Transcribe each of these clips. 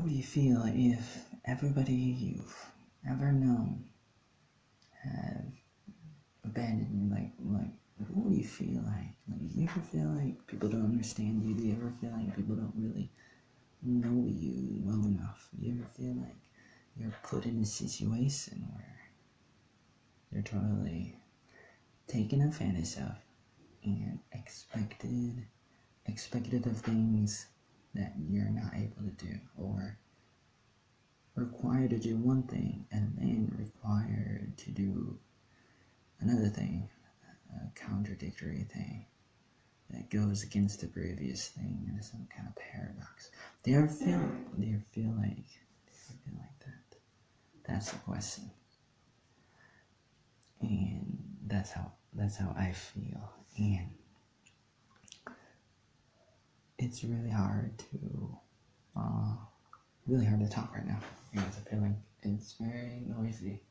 would you feel if everybody you've ever known have abandoned you? Like, what would you feel like? Like, do you ever feel like people don't understand you? Do you ever feel like people don't really know you well enough? Do you ever feel like you're put in a situation where you're totally taken advantage of and expected of things that you're not able to do, or required to do one thing and then required to do another thing, a contradictory thing that goes against the previous thing in some kind of paradox? Do you ever feel like that? That's the question. And that's how I feel. And it's really hard to talk right now because I feel like it's very noisy.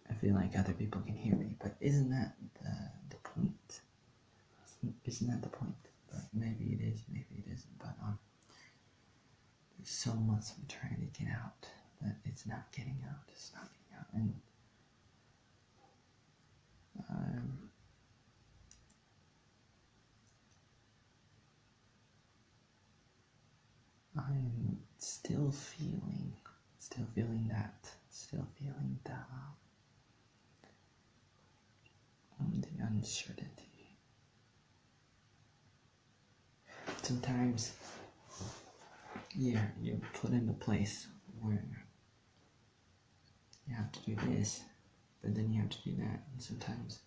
I feel like other people can hear me, but isn't that the point? Isn't that the point? But maybe it is, maybe it isn't. But there's so much I'm trying to get out that it's not getting out. It's not getting out, and I'm still feeling the uncertainty. Sometimes you're put in a place where you have to do this, but then you have to do that, and sometimes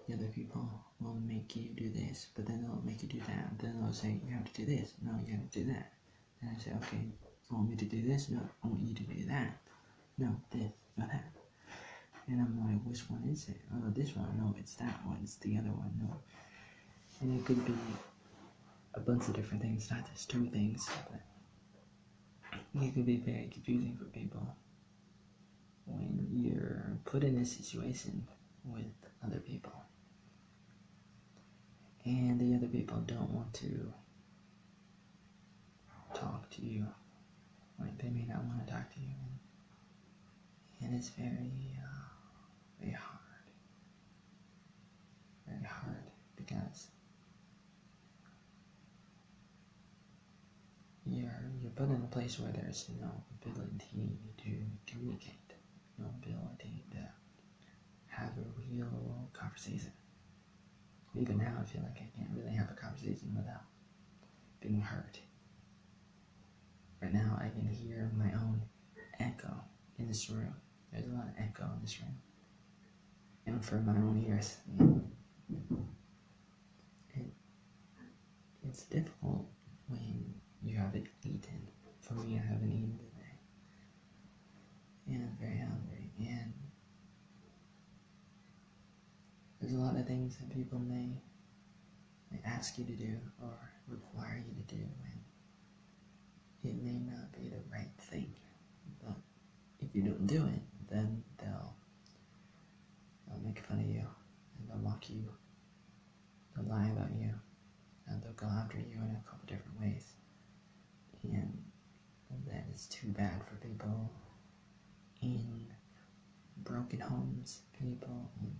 the other people will make you do this, but then they'll make you do that. Then they'll say, you have to do this. No, you have to do that. And I say, okay, you want me to do this? No, I want you to do that. No, this, no, that. And I'm like, which one is it? Oh, this one. No, it's that one. It's the other one. No. And it could be a bunch of different things, not just two things. But it could be very confusing for people when you're put in a situation with other people. And the other people don't want to talk to you. Like, they may not want to talk to you. And it's very hard. Very hard because you're put in a place where there's no ability to communicate. No ability to have a real conversation. Even now, I feel like I can't really have a conversation without being heard. Right now, I can hear my own echo in this room. There's a lot of echo in this room. And for my own ears, it's difficult when you haven't eaten. For me, I haven't eaten today. And I'm very hungry. And there's a lot of things that people may ask you to do or require you to do, and it may not be the right thing. But if you don't do it, then they'll make fun of you, and they'll mock you, they'll lie about you, and they'll go after you in a couple different ways. And that is too bad for people in broken homes, people in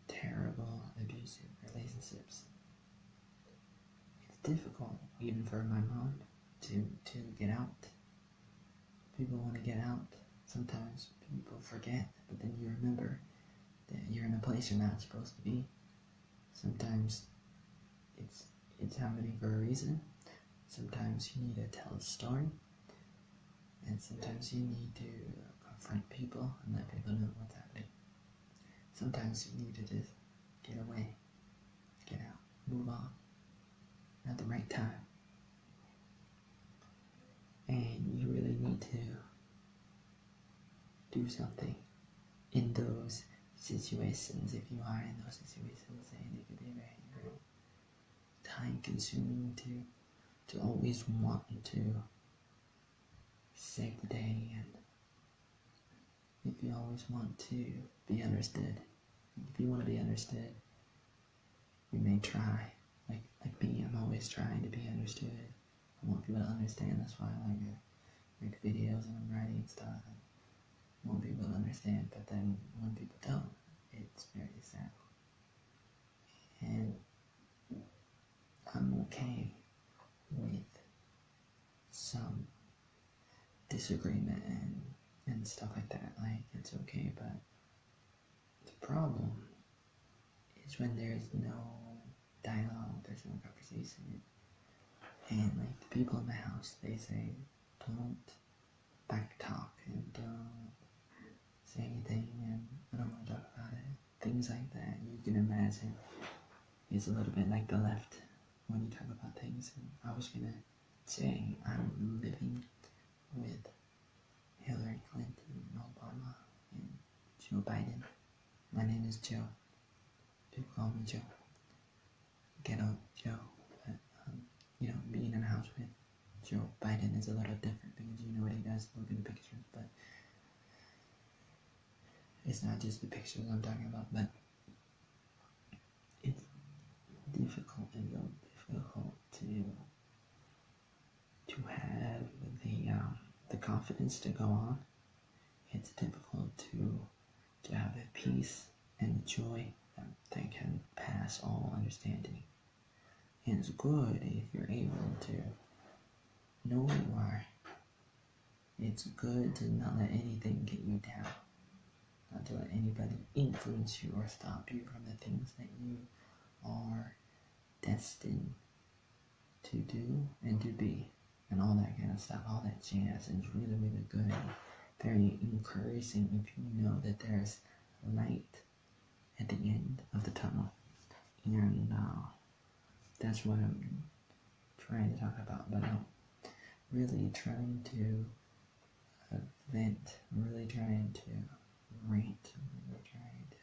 terrible, abusive relationships. It's difficult, even for my mom, to get out. People want to get out. Sometimes people forget, but then you remember that you're in a place you're not supposed to be. Sometimes it's happening for a reason. Sometimes you need to tell a story. And sometimes you need to confront people and let people know what's happening. Sometimes you need to just get away, get out, move on at the right time. And you really need to do something in those situations. If you are in those situations, and it could be very, very time consuming to always want to save the day, and if you always want to be understood. If you want to be understood, you may try. Like me, I'm always trying to be understood. I want people to understand. That's why I like to make videos and I'm writing stuff. I want people to understand, but then when people don't, it's very sad. And I'm okay with some disagreement and stuff like that. Like, it's okay, but the problem is when there's no dialogue, there's no conversation. And like the people in my house, they say, don't back talk and don't say anything, and I don't want to talk about it. Things like that, you can imagine, is a little bit like the left when you talk about things. And I was gonna say I'm living with Hillary Clinton and Obama and Joe Biden. My name is Joe. People call me Joe. Ghetto Joe. But, being in a house with Joe Biden is a little different because you know what he does. Look at the pictures, but it's not just the pictures I'm talking about, but it's difficult and real difficult to have the confidence to go on. It's difficult to have the peace and the joy that can pass all understanding. And it's good if you're able to know who you are. It's good to not let anything get you down. Not to let anybody influence you or stop you from the things that you are destined to do and to be. And all that kind of stuff, all that jazz is really, really good. Very encouraging if you know that there's light at the end of the tunnel. And that's what I'm trying to talk about. But I'm really trying to vent. I'm really trying to rant. I'm really trying to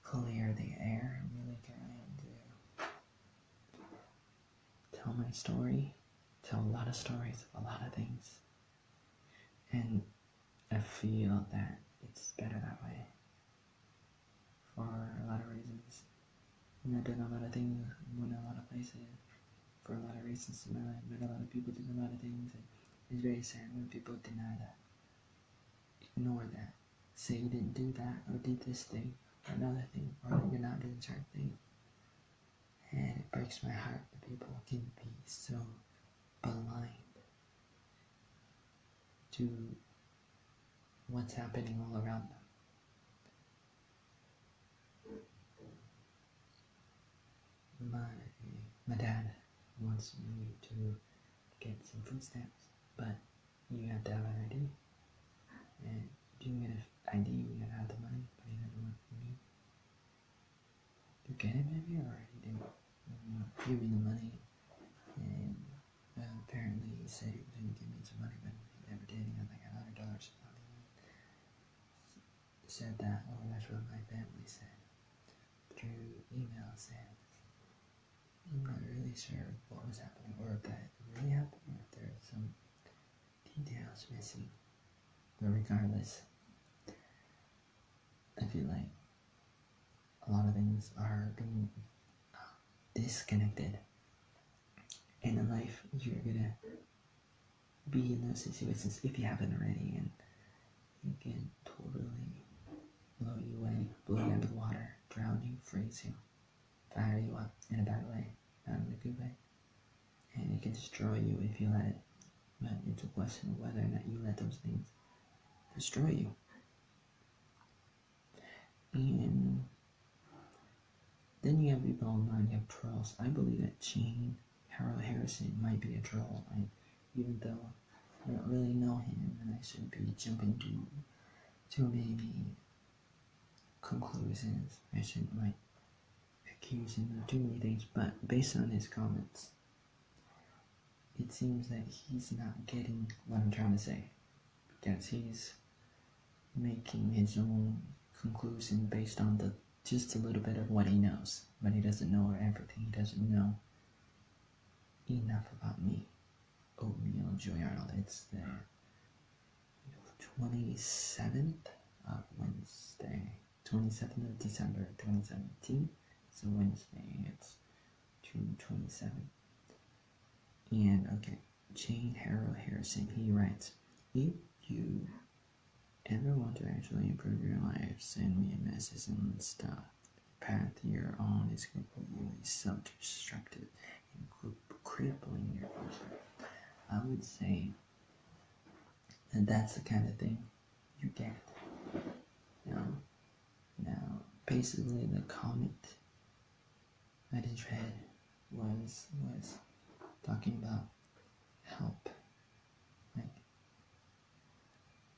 clear the air. I'm really trying to tell my story. Tell a lot of stories of a lot of things. And I feel that it's better that way. For a lot of reasons. And I've done a lot of things, went a lot of places for a lot of reasons in my life. Met a lot of people doing a lot of things. And it's very sad when people deny that. Ignore that. Say you didn't do that or did this thing or another thing or that you're not doing certain things. And it breaks my heart that people can be so blind to what's happening all around them. My dad wants me to get some food stamps, but you have to have an ID. And you can get an ID, you gotta have the money, but he doesn't want me to get it maybe, or he didn't give me the money. And apparently he said he was going to give me some money, but he never did. He got like $100 or something. Said that, or that's what my family said. Through email said, I'm not really sure what was happening, or if that really happened, or if there's some details missing. But regardless, I feel like a lot of things are being disconnected. And in life, you're gonna be in those situations if you haven't already, and it can totally blow you away, blow you out of the water, drown you, freeze you, fire you up in a bad way, not in a good way. And it can destroy you if you let it. But it's a question of whether or not you let those things destroy you. And then you have people online, you have trolls. I believe that Harold Harrison might be a troll, even though I don't really know him, and I shouldn't be jumping to too many conclusions. I shouldn't accuse him of too many things, but based on his comments, it seems that he's not getting what I'm trying to say, because he's making his own conclusion based on just a little bit of what he knows, but he doesn't know everything. He doesn't know enough about me. Oatmeal, Joy Arnold. It's the 27th of Wednesday, 27th of December 2017. It's a Wednesday. It's June 27th. And okay, Jane Harrow Harrison, he writes, if you ever want to actually improve your life, send me a message and stuff. The path you're on is completely self-destructive and crippling your future. I would say that that's the kind of thing you get. Now, basically the comment I just read was talking about help. Like,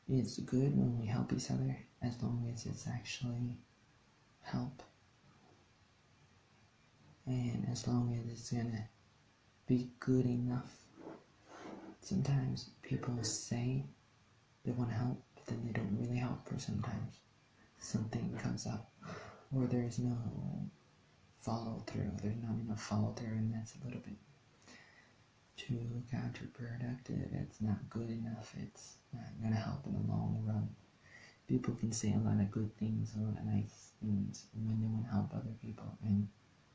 it's good when we help each other as long as it's actually help. And as long as it's gonna be good enough. Sometimes people say they want to help, but then they don't really help, or sometimes something comes up, or there's no follow through, there's not enough follow through, and that's a little bit too counterproductive. It's not good enough, it's not gonna help in the long run. People can say a lot of good things, a lot of nice things when they want to help other people, and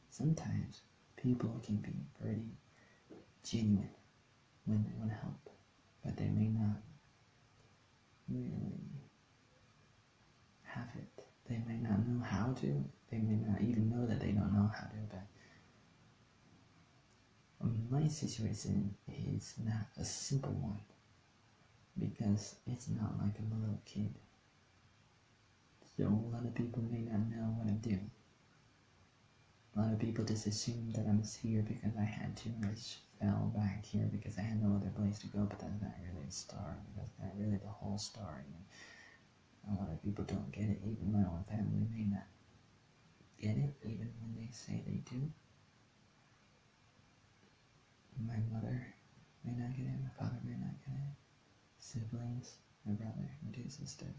sometimes people can be pretty genuine when they want to help, but they may not really have it. They may not know how to. They may not even know that they don't know how to, but my situation is not a simple one because it's not like I'm a little kid. So a lot of people may not know what I'm doing. A lot of people just assume that I'm here because I had to, and I just fell back here because I had no other place to go, but that's not really the story. That's not really the whole story. And a lot of people don't get it. Even my own family may not get it, even when they say they do. My mother may not get it, my father may not get it. Siblings, my brother, my two sisters.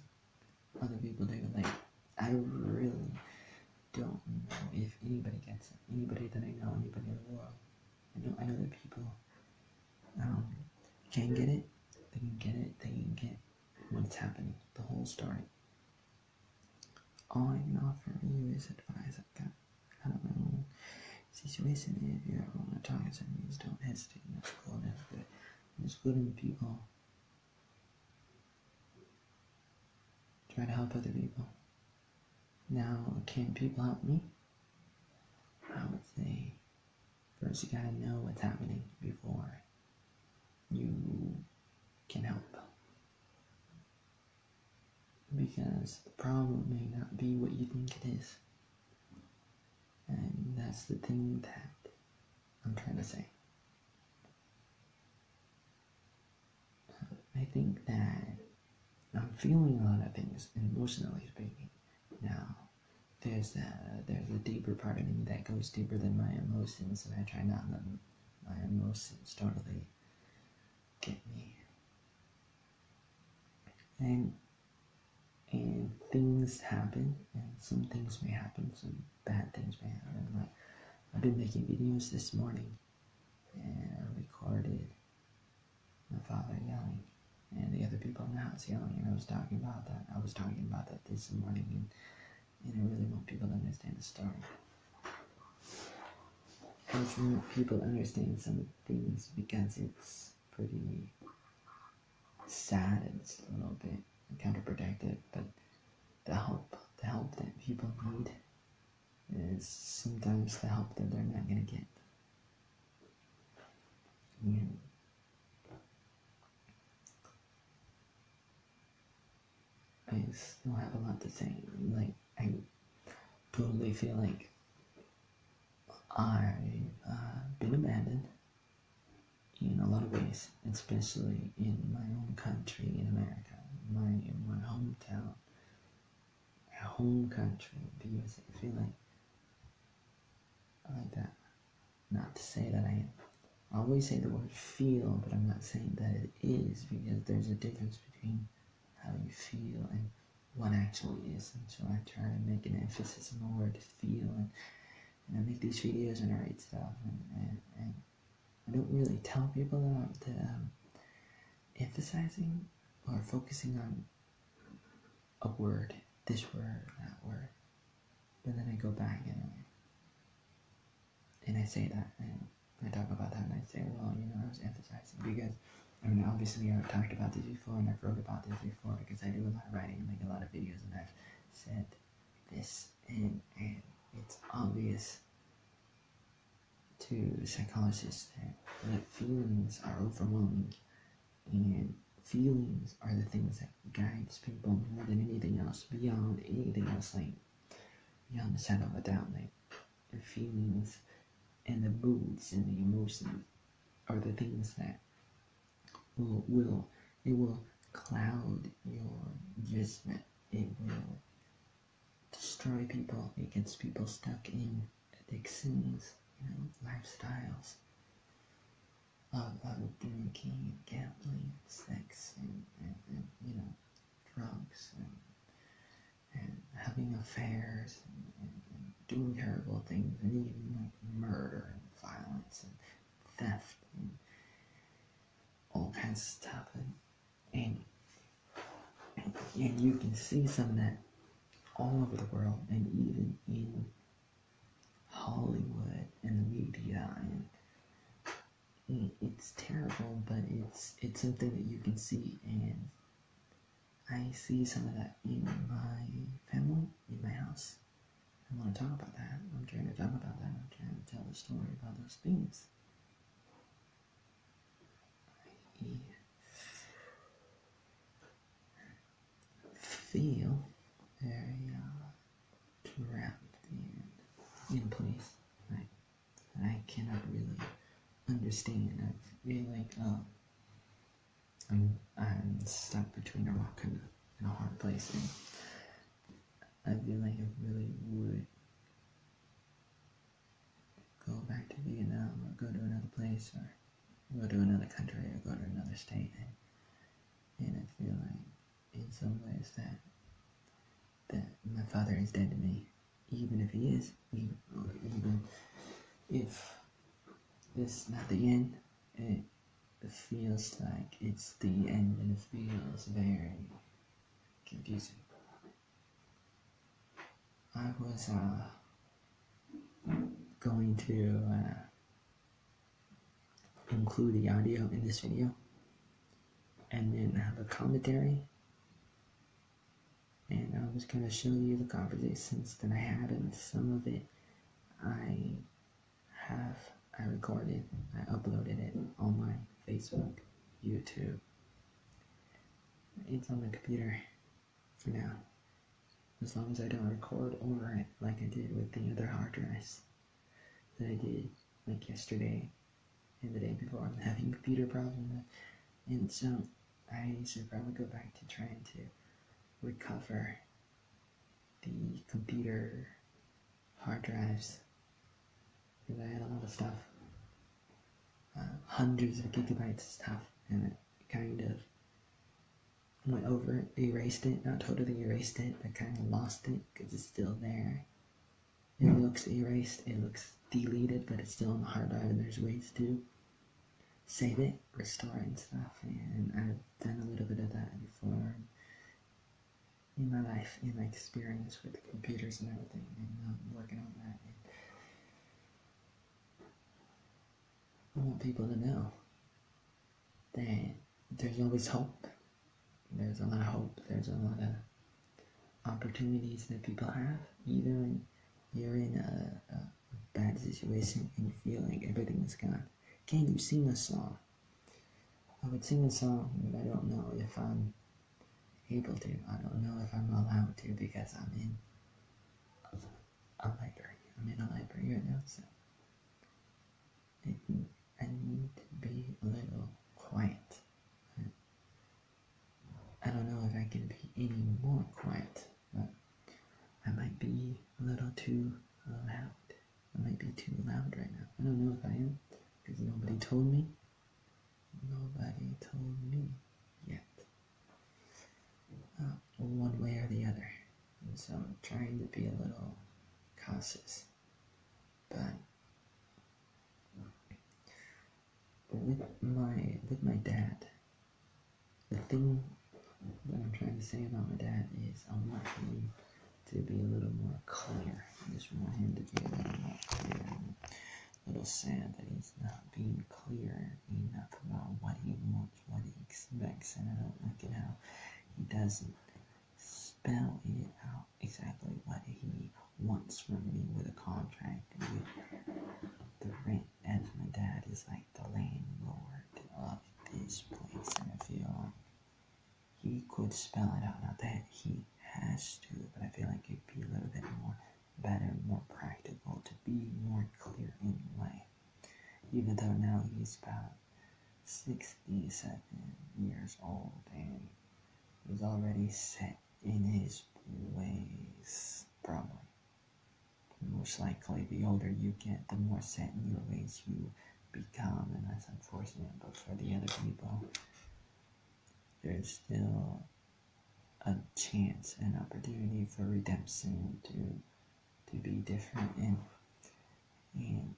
Other people do. Like, I really don't know if anybody gets it. Anybody that I know, anybody in the world. I know that people can get it. They can get it. They can get what's happening, the whole story. All I can offer you is advice. I've got kind of my own situation. If you ever want to talk to me, just don't hesitate. That's cool. That's good. It's good when people try to help other people. Now, can people help me? I would say first you gotta know what's happening before you can help. Because the problem may not be what you think it is. And that's the thing that I'm trying to say. I think that I'm feeling a lot of things, emotionally speaking. Now, there's a deeper part of me that goes deeper than my emotions, and I try not to let my emotions totally get me. And things happen, and some things may happen, some bad things may happen. Like, I've been making videos this morning, and I recorded my father yelling, and the other people in the house yelling, and I was talking about that. This morning, and I really want people to understand the story. I just want people to understand some of the things because it's pretty sad and it's a little bit counterproductive, but the help that people need is sometimes the help that they're not going to get. I still have a lot to say. Like, I totally feel like I've been abandoned in a lot of ways, especially in my own country, in America, in my hometown, my home country, the USA. I feel like that. Not to say that I am. I always say the word feel, but I'm not saying that it is, because there's a difference between how you feel and what actually is. And so I try to make an emphasis on the word feel, and I make these videos and I write stuff, and I don't really tell people that I'm emphasizing or focusing on a word, this word, that word, but then I go back and I say that, and I talk about that and I say, well, you know, I was emphasizing because, I mean, obviously I've talked about this before and I've wrote about this before because I do a lot of writing and make a lot of videos, and I've said this, and it's obvious to psychologists that feelings are overwhelming, and feelings are the things that guides people more than anything else, beyond anything else, like beyond the shadow of a doubt. Like the feelings and the moods and the emotions are the things that will cloud your judgment. It will destroy people. It gets people stuck in addictions, you know, lifestyles of drinking, gambling, sex, and you know, drugs, and having affairs, and doing terrible things, and even like murder and violence and theft and all kinds of stuff, and you can see some of that all over the world, and even in Hollywood and the media, and it's terrible, but it's something that you can see, and I see some of that in my family, in my house. I want to talk about that. I'm trying to talk about that. I'm trying to tell the story about those things. I feel very trapped and in a place that I cannot really understand. I feel like I'm stuck between a rock and a hard place, and I feel like I really would go back to Vietnam, or go to another place, or go to another country, or go to another state, and I feel like in some ways that my father is dead to me, even if he is, even if this is not the end. It feels like it's the end, and it feels very confusing. I was going to include the audio in this video, and then have a commentary, and I was going to show you the conversations that I had, and some of it I recorded, I uploaded it on my Facebook, YouTube. It's on my computer for now, as long as I don't record over it like I did with the other hard drives that I did like yesterday and the day before. I'm having computer problems, and so I should probably go back to trying to recover the computer hard drives, because I had a lot of stuff, hundreds of gigabytes of stuff, and it kind of went over it, erased it, not totally erased it, but kind of lost it, because it's still there. It looks erased, it looks deleted, but it's still on the hard drive, and there's ways to save it, restore it and stuff, and I've done a little bit of that before in my life, in my experience with computers and everything, and I'm working on that. I want people to know that there's always hope. There's a lot of hope. There's a lot of opportunities that people have, even when you're in a bad situation and you feel like everything is gone. Can you sing a song? I would sing a song, but I don't know if I'm able to. I don't know if I'm allowed to, because I'm in a library. I'm in a library right now, so I need to be a little quiet. I don't know if I can be any more quiet, but I might be a little too loud. I might be too loud right now. I don't know if I am, because nobody told me. Nobody told me yet. One way or the other. And so I'm trying to be a little cautious. But with my dad, the thing that I'm trying to say about my dad is I want him to be a little more clear. I just want him to be a little more clear. I'm a little sad that he's not accent. I don't like it how he doesn't spell it out exactly what he wants from me with a contract with the rent, as my dad is like the landlord of this place, and I feel like he could spell it out. Not that he has to, but I feel like it'd be a little bit more better, more practical, to be more clear in a way. Even though now he's about 67 years old and he's already set in his ways, probably. Most likely, the older you get, the more set in your ways you become, and that's unfortunate. But for the other people, there's still a chance and opportunity for redemption to be different, and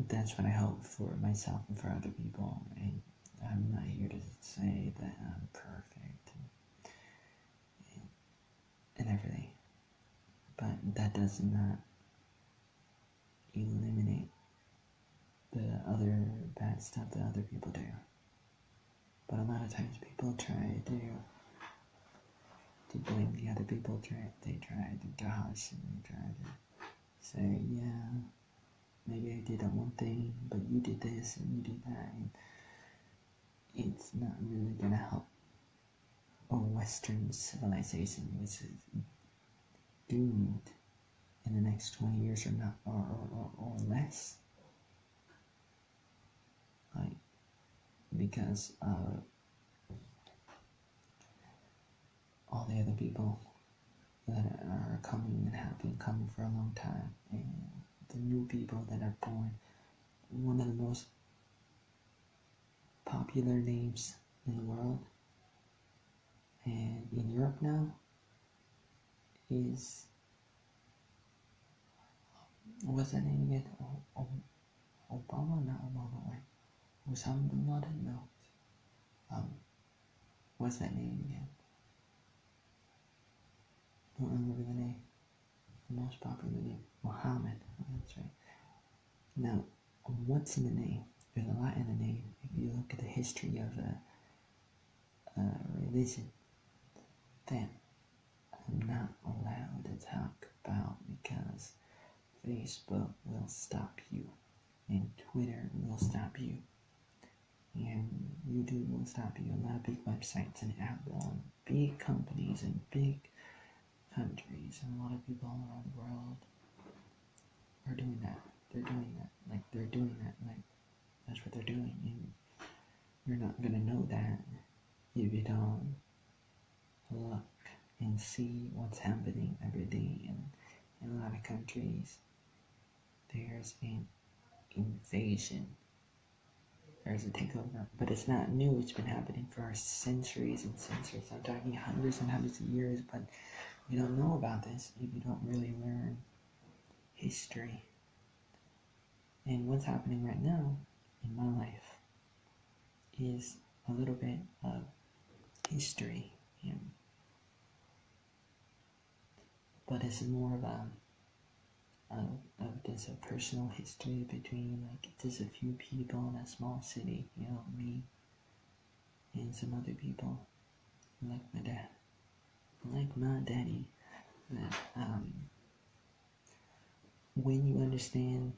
that's what I hope for myself and for other people. And I'm not here to say that I'm perfect and everything, but that does not eliminate the other bad stuff that other people do. But a lot of times people try to blame the other people. They try to gosh, and they try to say, yeah, maybe I did that one thing, but you did this and you did that, and it's not really gonna help a Western civilization, which is doomed in the next 20 years or not, or less, like, because of all the other people that are coming and have been coming for a long time, and the new people that are born. One of the most popular names in the world and in Europe now is, what's that name again? Obama? Not Obama, right? Osama bin Laden? No. What's that name again? Don't remember the name. The most popular name. Mohammed. Oh, that's right. Now, what's in the name? There's a lot in the name. If you look at the history of a religion that I'm not allowed to talk about because Facebook will stop you, and Twitter will stop you, and YouTube will stop you. A lot of big websites and Apple and big companies and big countries and a lot of people all around the world are doing that. They're doing that. Like, that's what they're doing. And you're not gonna know that if you don't look and see what's happening every day. And in a lot of countries, there's an invasion. There's a takeover. But it's not new. It's been happening for centuries and centuries. I'm talking hundreds and hundreds of years, but you don't know about this if you don't really learn history. And what's happening right now in my life is a little bit of history, but it's more of just a personal history between like just a few people in a small city, me and some other people, like my dad, like my daddy. That when you understand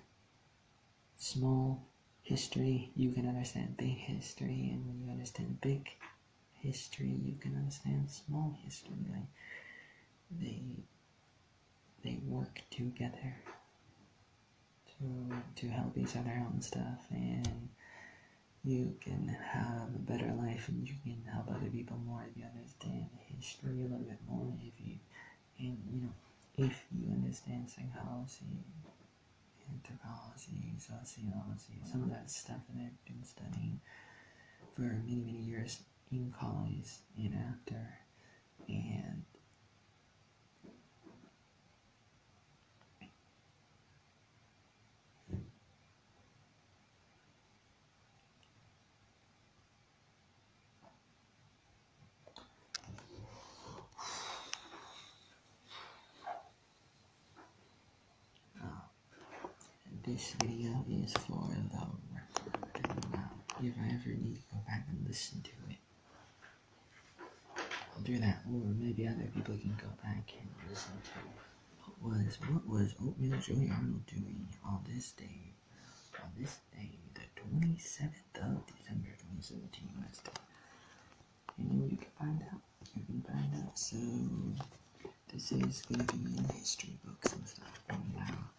small history, you can understand big history, and when you understand big history, you can understand small history. Like they work together to help each other out and stuff, and you can have a better life, and you can help other people more if you understand history a little bit more. If you understand psychology, anthropology, sociology, some of that stuff that I've been studying for many, many years in college and after, and this video is for the record. If I ever need to go back and listen to it, I'll do that, or maybe other people can go back and listen to what was Oatmeal Joey Arnold doing on this day, the 27th of December 2017 Wednesday. And you can find out. So this is gonna be in the history books and stuff from now.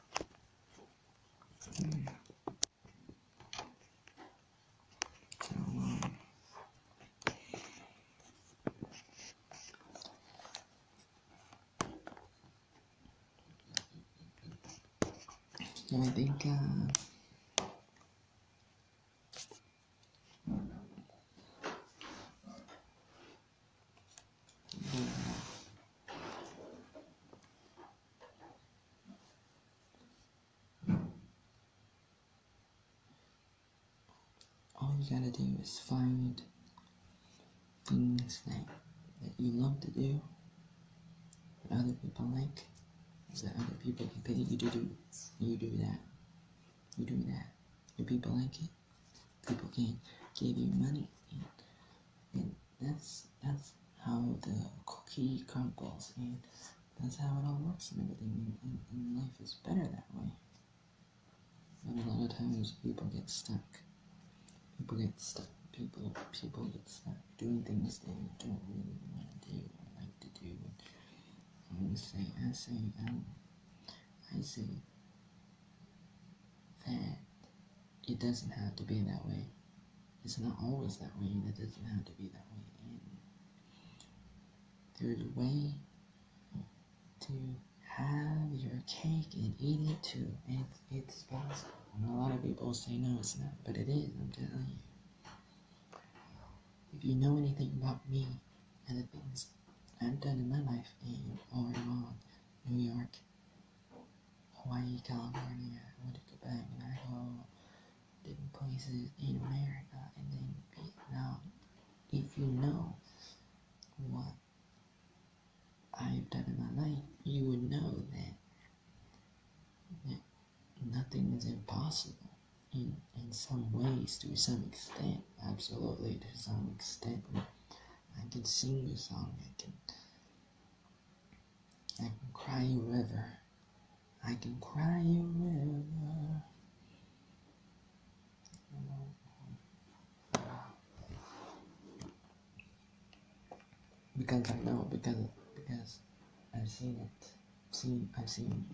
So I think all you gotta do is find things that you love to do, that other people like, that other people can pay you to do. You do that. If people like it, people can give you money, and that's how the cookie crumbles, and that's how it all works and everything. And life is better that way. But a lot of times people get stuck. People get stuck doing things they don't really want to do or like to do. I say that it doesn't have to be that way. It's not always that way, and it doesn't have to be that way. And there's a way to have your cake and eat it too. It's possible. And a lot of people say no, it's not, but it is. I'm telling you. If you know anything about me and the things I've done in my life in Oregon, New York, Hawaii, California, I went to Quebec, and I go different places in America, and then Vietnam. If you know what I've done in my life, you would know that nothing is impossible. In some ways, to some extent, absolutely, to some extent. I can sing a song, I can cry a river, I can cry a river. Because I know, because I've seen it. I've seen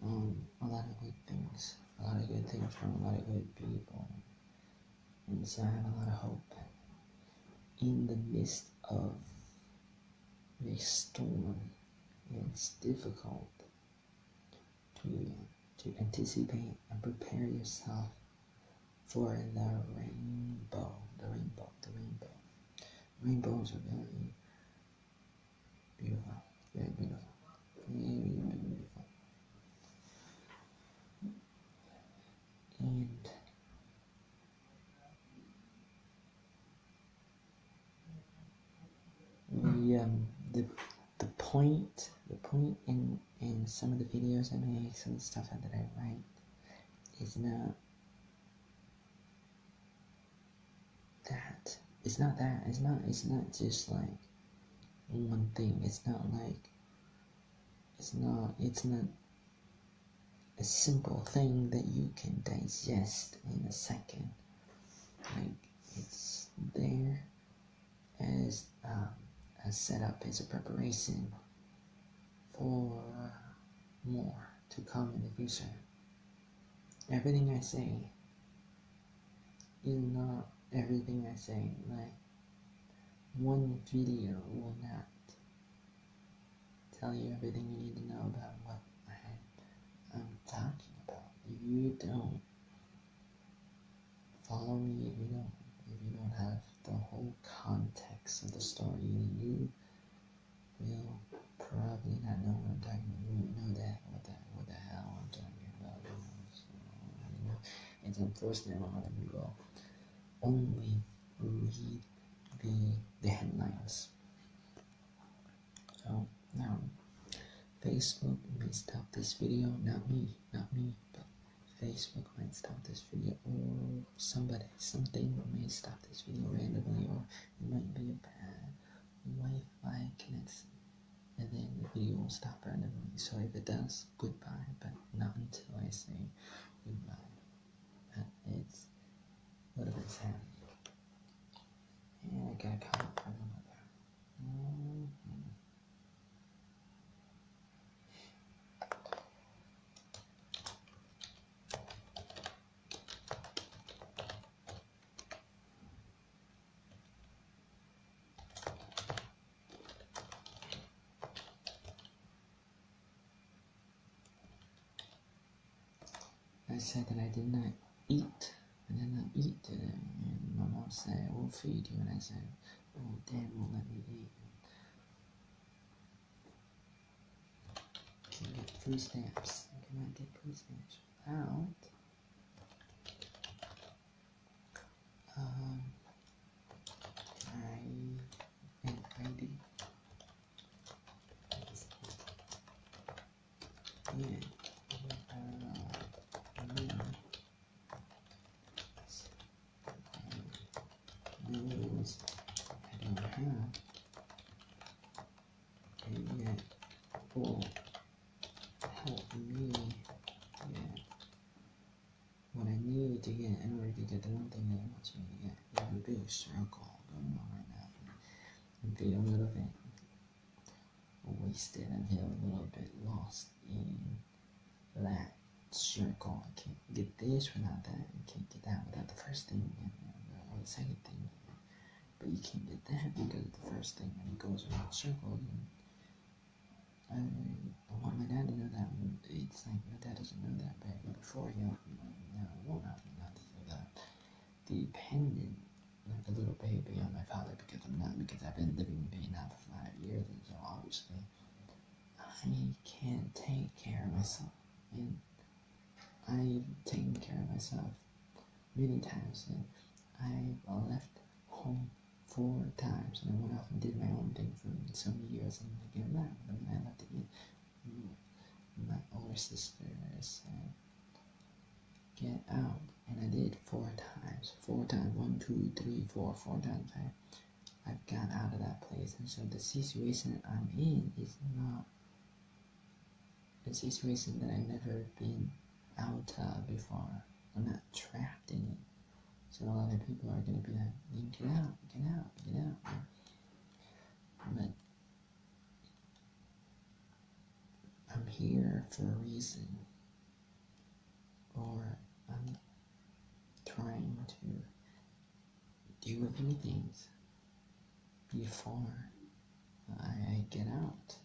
a lot of good things from a lot of good people, and so I have a lot of hope in the midst of this storm. It's difficult to anticipate and prepare yourself for the rainbow. Rainbows are very beautiful, very beautiful, very beautiful. And the point in some of the videos I make, some of the stuff that I write, is not that. It's not just like one thing. It's not a simple thing that you can digest in a second. Like, it's there as a setup, as a preparation for more to come in the future. Everything I say is not everything I say. Like, one video will not tell you everything you need to know about what I'm talking about. If you don't follow me, if you don't have the whole context of the story, you will probably not know what I'm talking about. You won't know that what the hell I'm talking about. So, it's unfortunate a lot of people only read the headlines. So now Facebook may stop this video, not me, but Facebook might stop this video, or something may stop this video randomly, or it might be a bad Wi-Fi connects, and then the video will stop randomly. So if it does, goodbye, but not until I say goodbye. But it's a little bit sad. And I got a comment from my mother. I said that I did not eat. I did not eat today. And my mom said, we'll feed you. And I said, oh, Dad won't let me eat. Can't get food stamps. I cannot get food stamps without an ID. Yeah. News I don't have, and yet will help me get what I need to get in order to get the one thing that he wants me to get. We have a big circle going on right now, and feel a little bit wasted. I feel a little bit lost in that circle. I can't get this without that. I can't get that without the first thing or the second thing. But you can't get that because the first thing when it goes around the circle. I want my dad to know that. It's like my dad doesn't know that, but before he won't help me not to feel that dependent like a little baby on my father because I'm not, because I've been living in Vietnam for 5 years, and so obviously I can't take care of myself. And I've taken care of myself many times, and I've left home 4 times, and I went off and did my own thing for so many years, and I came back, and then I left again. My older sister said, get out, and I did 4 times, 4 times, 1, 2, 3, 4, 4 times. I've got out of that place, and so the situation I'm in is not a situation that I've never been out of before. I'm not trapped in it. So a lot of people are going to be like, get out, get out, get out. But I'm here for a reason. Or I'm trying to do a few things before I get out.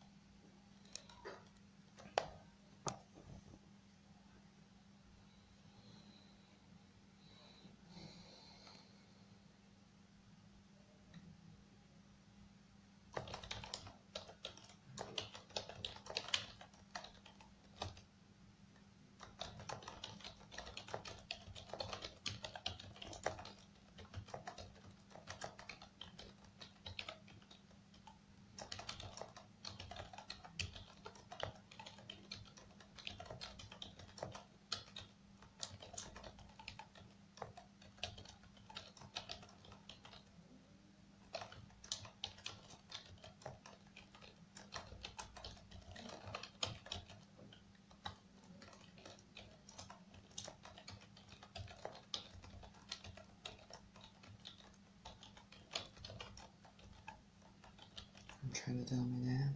I'm trying to tell my dad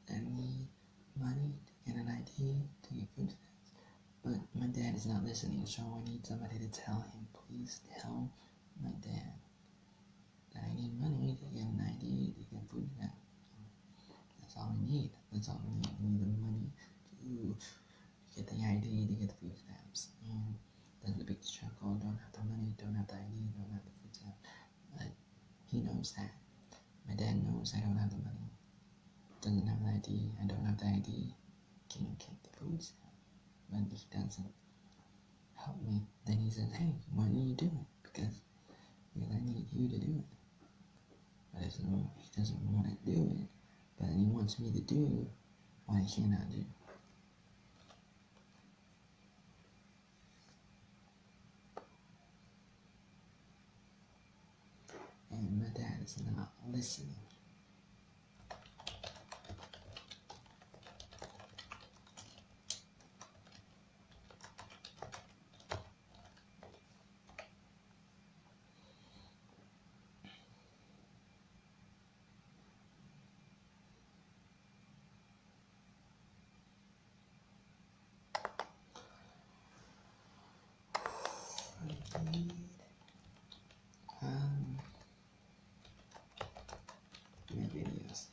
that I need money to get an ID to get food stamps, but my dad is not listening, so I need somebody to tell him, please tell my dad that I need money to get an ID to get food stamps. That's all I need. That's all I need. I need the money to get the ID to get the food stamps. And there's a big struggle. Don't have the money, don't have the ID, don't have the food stamps. But he knows that. My dad knows I don't have the money. Doesn't have the ID. I don't have the ID. Can't get the food stamp. But he doesn't help me. Then he says, hey, why don't you do it? Because I need you to do it. But he doesn't want to do it. But he wants me to do what I cannot do. And my dad is not listening. My videos.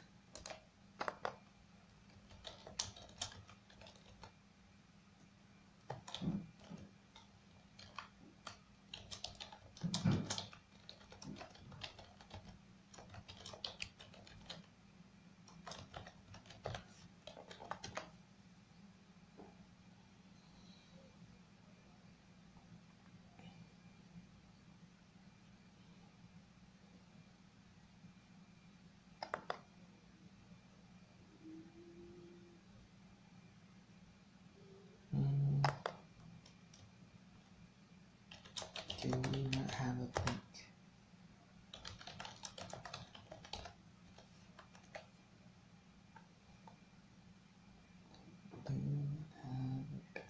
Do we not have a pick? Do we not have a pick?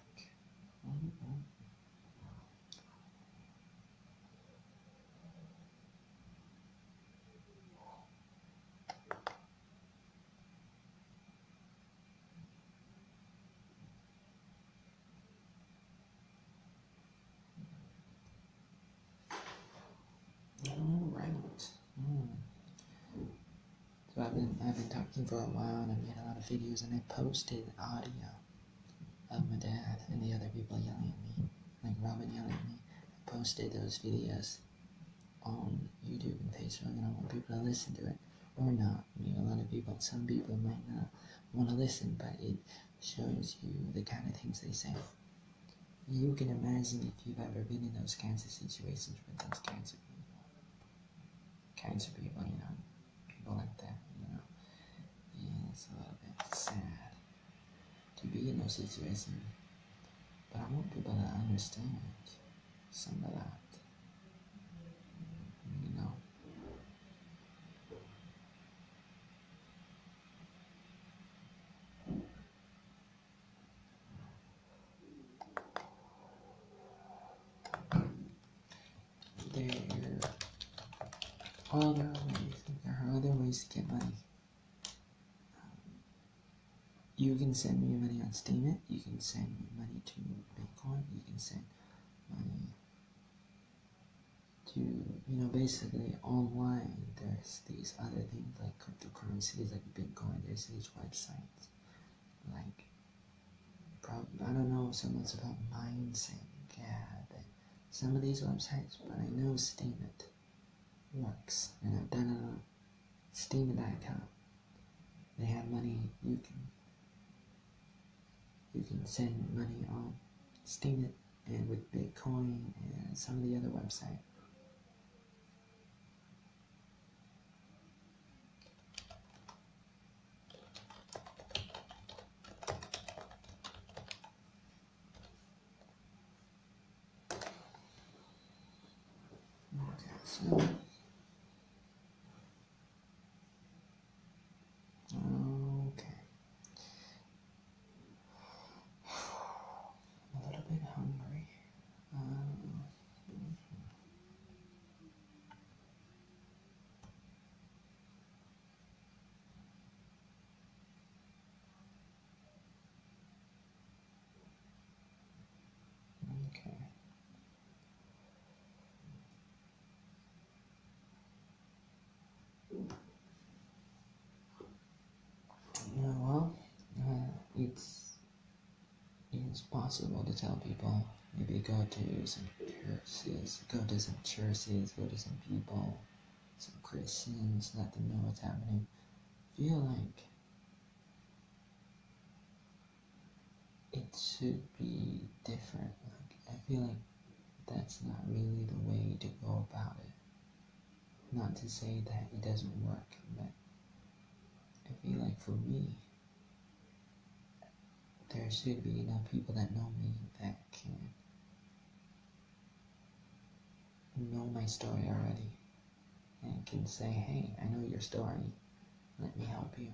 So I've been talking for a while, and I made a lot of videos, and I posted audio of my dad and the other people yelling at me, like Robin yelling at me. I posted those videos on YouTube and Facebook, and I want people to listen to it or not. A lot of people, some people might not want to listen, but it shows you the kind of things they say. You can imagine if you've ever been in those kinds of situations with those kinds of people, people like that, and it's a little bit sad to be in those situations, but I want people to understand some of that, There are other ways to get money. You can send me money on Steemit, you can send me money to Bitcoin, you can send money to, basically online. There's these other things like cryptocurrencies, like Bitcoin. There's these websites, like, I don't know so much about mindset, but some of these websites, but I know Steemit works, and I've done it on Steemit.com. They have money, you can send money on Steemit and with Bitcoin and some of the other websites. Okay, so I'm a little bit hungry. Okay. It's possible to tell people, maybe go to some churches, go to some people, some Christians, let them know what's happening. Feel like it should be different. I feel like that's not really the way to go about it. Not to say that it doesn't work, but I feel like for me, there should be enough people that know me that can know my story already. and can say, hey, I know your story, let me help you.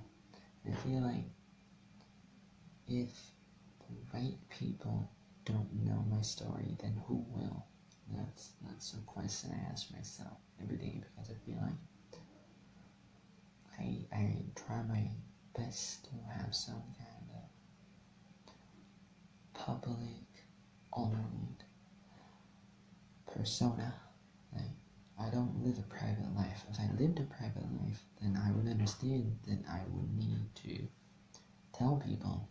And I feel like if the right people don't know my story, then who will? That's a question I ask myself every day, because I feel like I try my best to have some kind of public honored persona. Like, I don't live a private life. If I lived a private life, then I would understand that I would need to tell people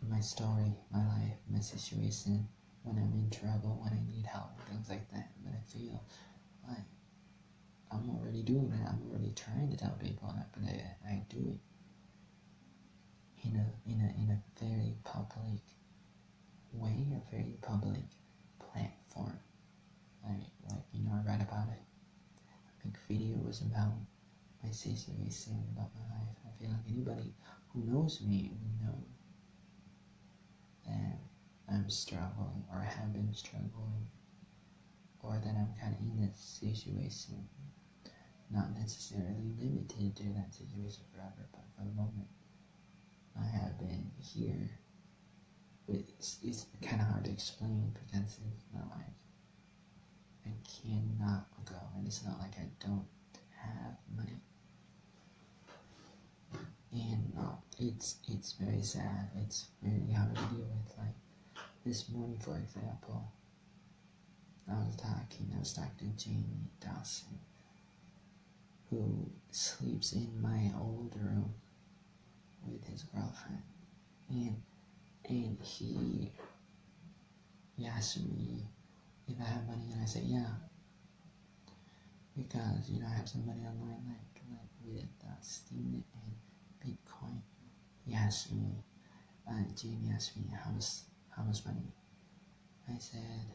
my story, my life, my situation, when I'm in trouble, when I need help, things like that. But I feel like I'm already doing that. I'm already trying to tell people that, but I do it in a very public way, a very public platform. Like I read about it. A big video was about my situation, about my life. I feel like anybody who knows me would know that I'm struggling, or have been struggling, or that I'm kind of in this situation. Not necessarily limited to that situation forever, but for the moment, I have been here. It's kind of hard to explain, because it's not like I cannot go, and it's not like I don't have money. And it's very sad. It's very hard to deal with. Like this morning, for example, I was talking to Jamie Dawson, who sleeps in my old room with his girlfriend, and he asked me if I have money, and I said yeah, because I have some money online, like with Steam and Bitcoin. He asked me, Jamie asked me how much money. I said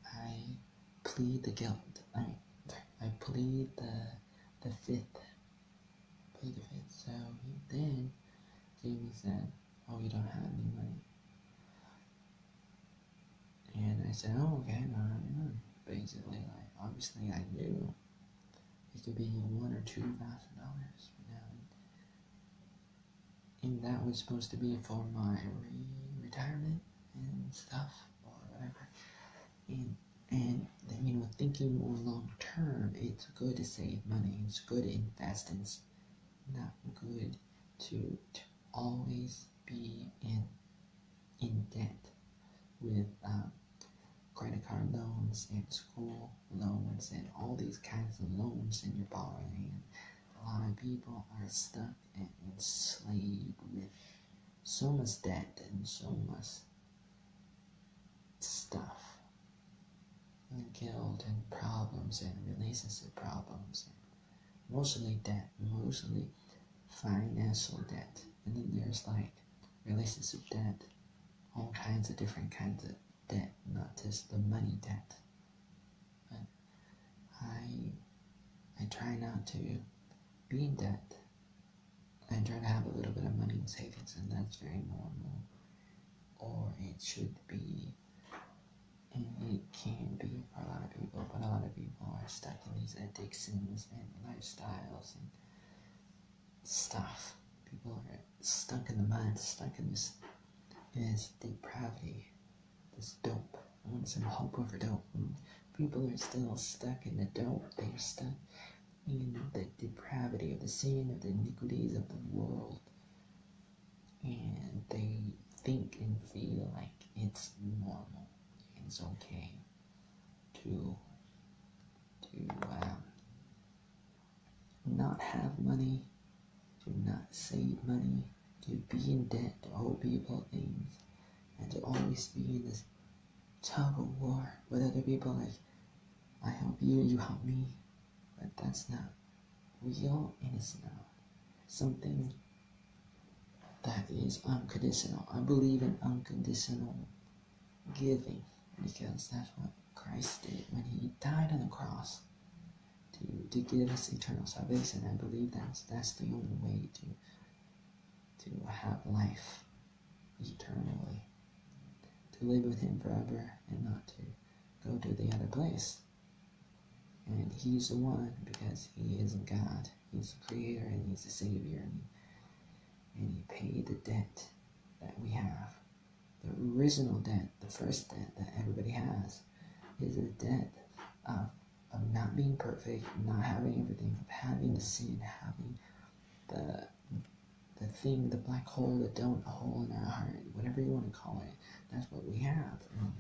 I plead the guilt. I plead the fifth. So then Jamie said, oh, you don't have any money. And I said, oh, okay, no. Basically, like, obviously I knew it could be $1,000 or $2,000, and that was supposed to be for my retirement and stuff, or whatever. And thinking more long term, it's good to save money. It's good to invest. It's not good to always be in debt with credit card loans and school loans and all these kinds of loans, and you're borrowing. And a lot of people are stuck and enslaved with so much debt and so much stuff, and guilt and problems and relationship problems, and mostly debt, mostly financial debt. And then there's like relationship debt, all kinds of different kinds of debt, not just the money debt. But I try not to be in debt. I try to have a little bit of money in savings, and that's very normal, or it should be, and it can be for a lot of people. But a lot of people are stuck in these addictions and lifestyles and stuff. People are stuck in the mind, stuck in this depravity, this dope. I want some hope over dope. People are still stuck in the dope. They're stuck in the depravity of the sin, of the iniquities of the world, and they think and feel like it's normal, it's okay to not have money, to not save money, to be in debt, to owe people things, and to always be in this tug of war with other people. Like, I help you, you help me, but that's not real, and it's not something that is unconditional. I believe in unconditional giving, because that's what Christ did when he died on the cross to give us eternal salvation. I believe that's the only way to have life eternally, to live with him forever, and not to go to the other place. And he's the one because he is God. He's the creator and he's the savior. And he paid the debt that we have. The original debt, the first debt that everybody has, is a debt of not being perfect, not having everything, of having the sin, having the thing, the black hole, the donut hole in our heart, whatever you want to call it. That's what we have. And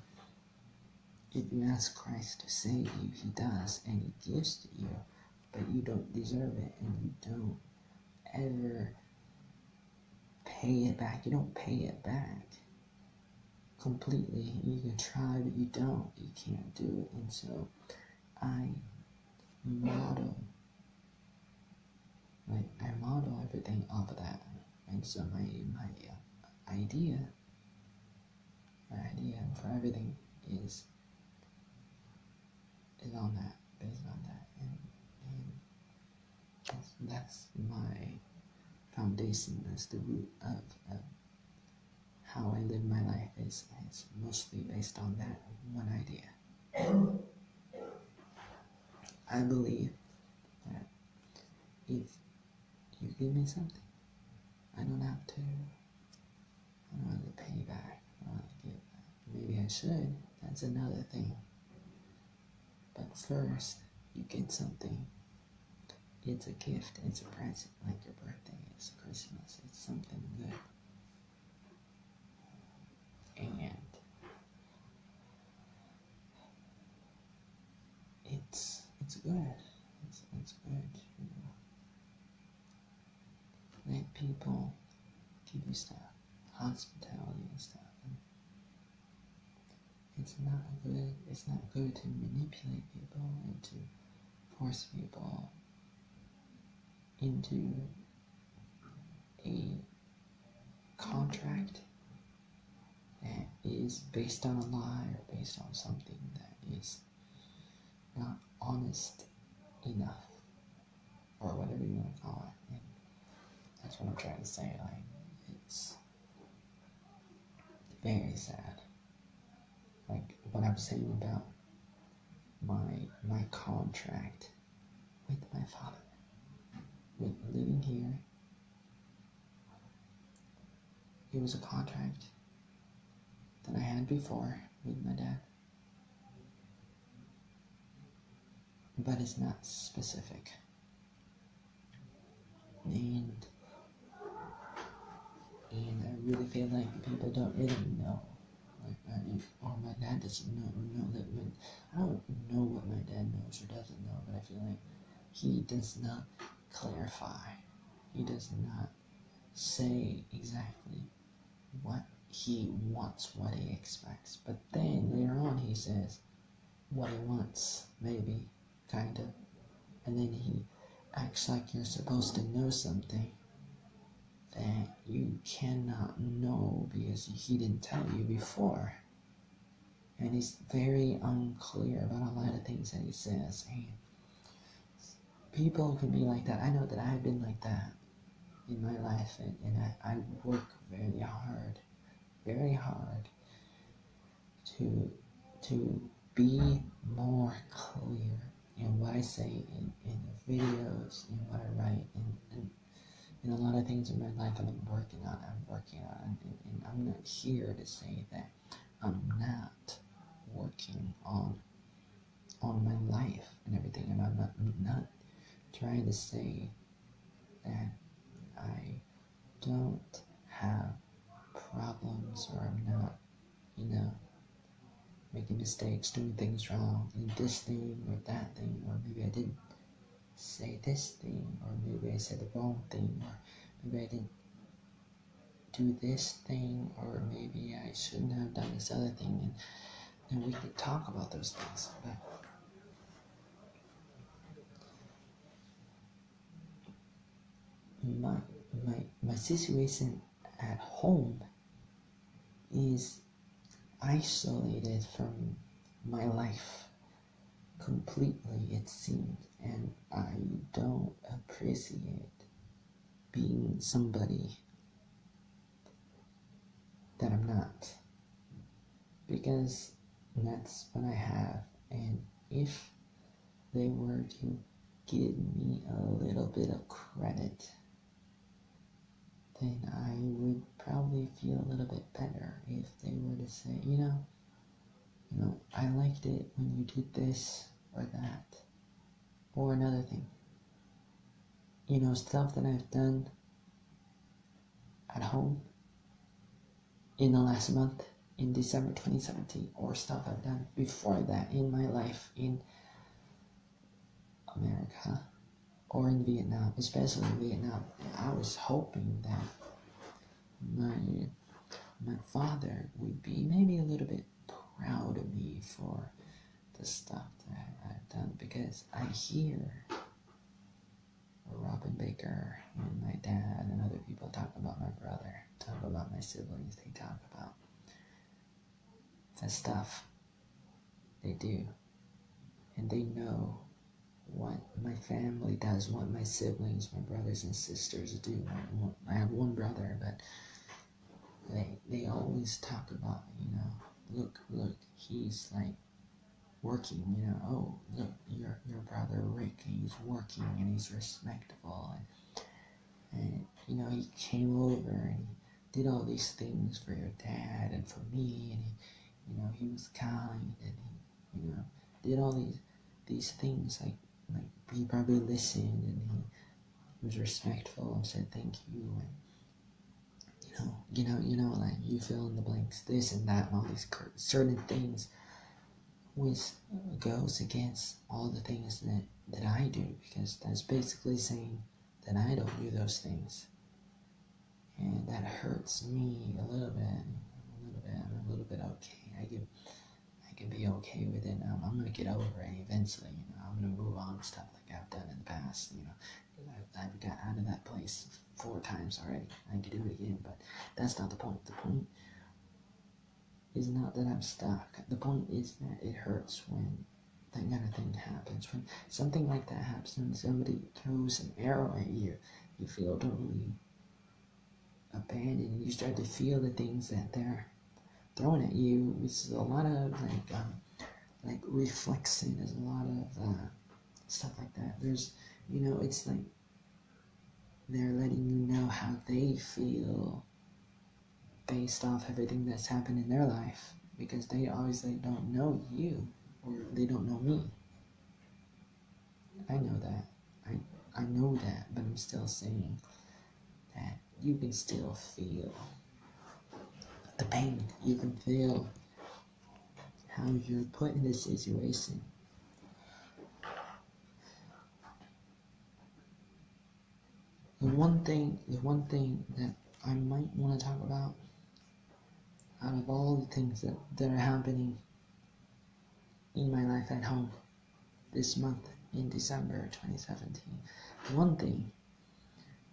if you ask Christ to save you, he does, and he gives to you, but you don't deserve it, and you don't ever pay it back. You don't pay it back completely. You can try, but you don't. You can't do it. And so I model everything off of that. And so my idea for everything is on that, based on that, and that's my foundation. That's the root of how I live my life. Is mostly based on that one idea. I believe that if you give me something, I don't have to pay back. I don't have to give back. Maybe I should. That's another thing. But first, you get something. It's a gift. It's a present, like your birthday. It's Christmas. It's something good. And it's good. It's good to let people give you stuff, hospitality and stuff. And it's not good to manipulate people and to force people into a contract that is based on a lie or based on something that is not honest enough, or whatever you want to call it. And that's what I'm trying to say. Like, it's very sad. Like what I'm saying about my contract with my father, with living here. It was a contract that I had before with my dad, but it's not specific. And I really feel like people don't really know, or my dad doesn't know that when, I don't know what my dad knows or doesn't know, but I feel like he does not clarify. He does not say exactly what he wants, what he expects. But then later on he says what he wants, maybe, kind of. And then he acts like you're supposed to know something that you cannot know because he didn't tell you before. And he's very unclear about a lot of things that he says. And people can be like that. I know that I've been like that in my life, and I work very hard to be more clear in what I say in the videos, in what I write, and in a lot of things in my life that I'm working on, and I'm not here to say that I'm not working on my life and everything, and I'm not trying to say that I don't have problems, or I'm not, making mistakes, doing things wrong in this thing or that thing, or maybe I didn't say this thing, or maybe I said the wrong thing, or maybe I didn't do this thing, or maybe I shouldn't have done this other thing, and we can talk about those things. But my situation at home is isolated from my life completely, it seems, and I don't appreciate being somebody that I'm not, because that's what I have. And if they were to give me a little bit of credit, then I would probably feel a little bit better if they were to say, I liked it when you did this or that. Or another thing. Stuff that I've done at home in the last month, in December 2017, or stuff I've done before that in my life in America or in Vietnam, especially Vietnam. I was hoping that my father would be maybe a little bit proud of me for the stuff that I've done, because I hear Robin Baker and my dad and other people talk about my brother, talk about my siblings, they talk about the stuff they do, and they know what my family does, what my siblings, my brothers and sisters do. I have one brother, but they always talk about, look, he's like working, oh, look, your brother Rick, he's working and he's respectable, and he came over and he did all these things for your dad and for me, and he was kind, and he did all these things, like he probably listened, and he was respectful and said thank you, and like you fill in the blanks, this and that, and all these certain things, which goes against all the things that I do, because that's basically saying that I don't do those things, and that hurts me a little bit. I'm a little bit okay. I can be okay with it now. I'm gonna get over it eventually. I'm gonna move on to stuff like I've done in the past. I've got out of that place 4 times already. I need to do it again, but that's not the point. The point is not that I'm stuck. The point is that it hurts when that kind of thing happens. When something like that happens, when somebody throws an arrow at you, you feel totally abandoned, and you start to feel the things that they're throwing at you, which is a lot of like reflexing. There's a lot of stuff like that. There's, it's like they're letting you know how they feel based off everything that's happened in their life, because they obviously don't know you, or they don't know me. I know that. I know that, but I'm still saying that you can still feel the pain. You can feel how you're put in this situation. The one thing that I might want to talk about, out of all the things that are happening in my life at home this month in December 2017, one thing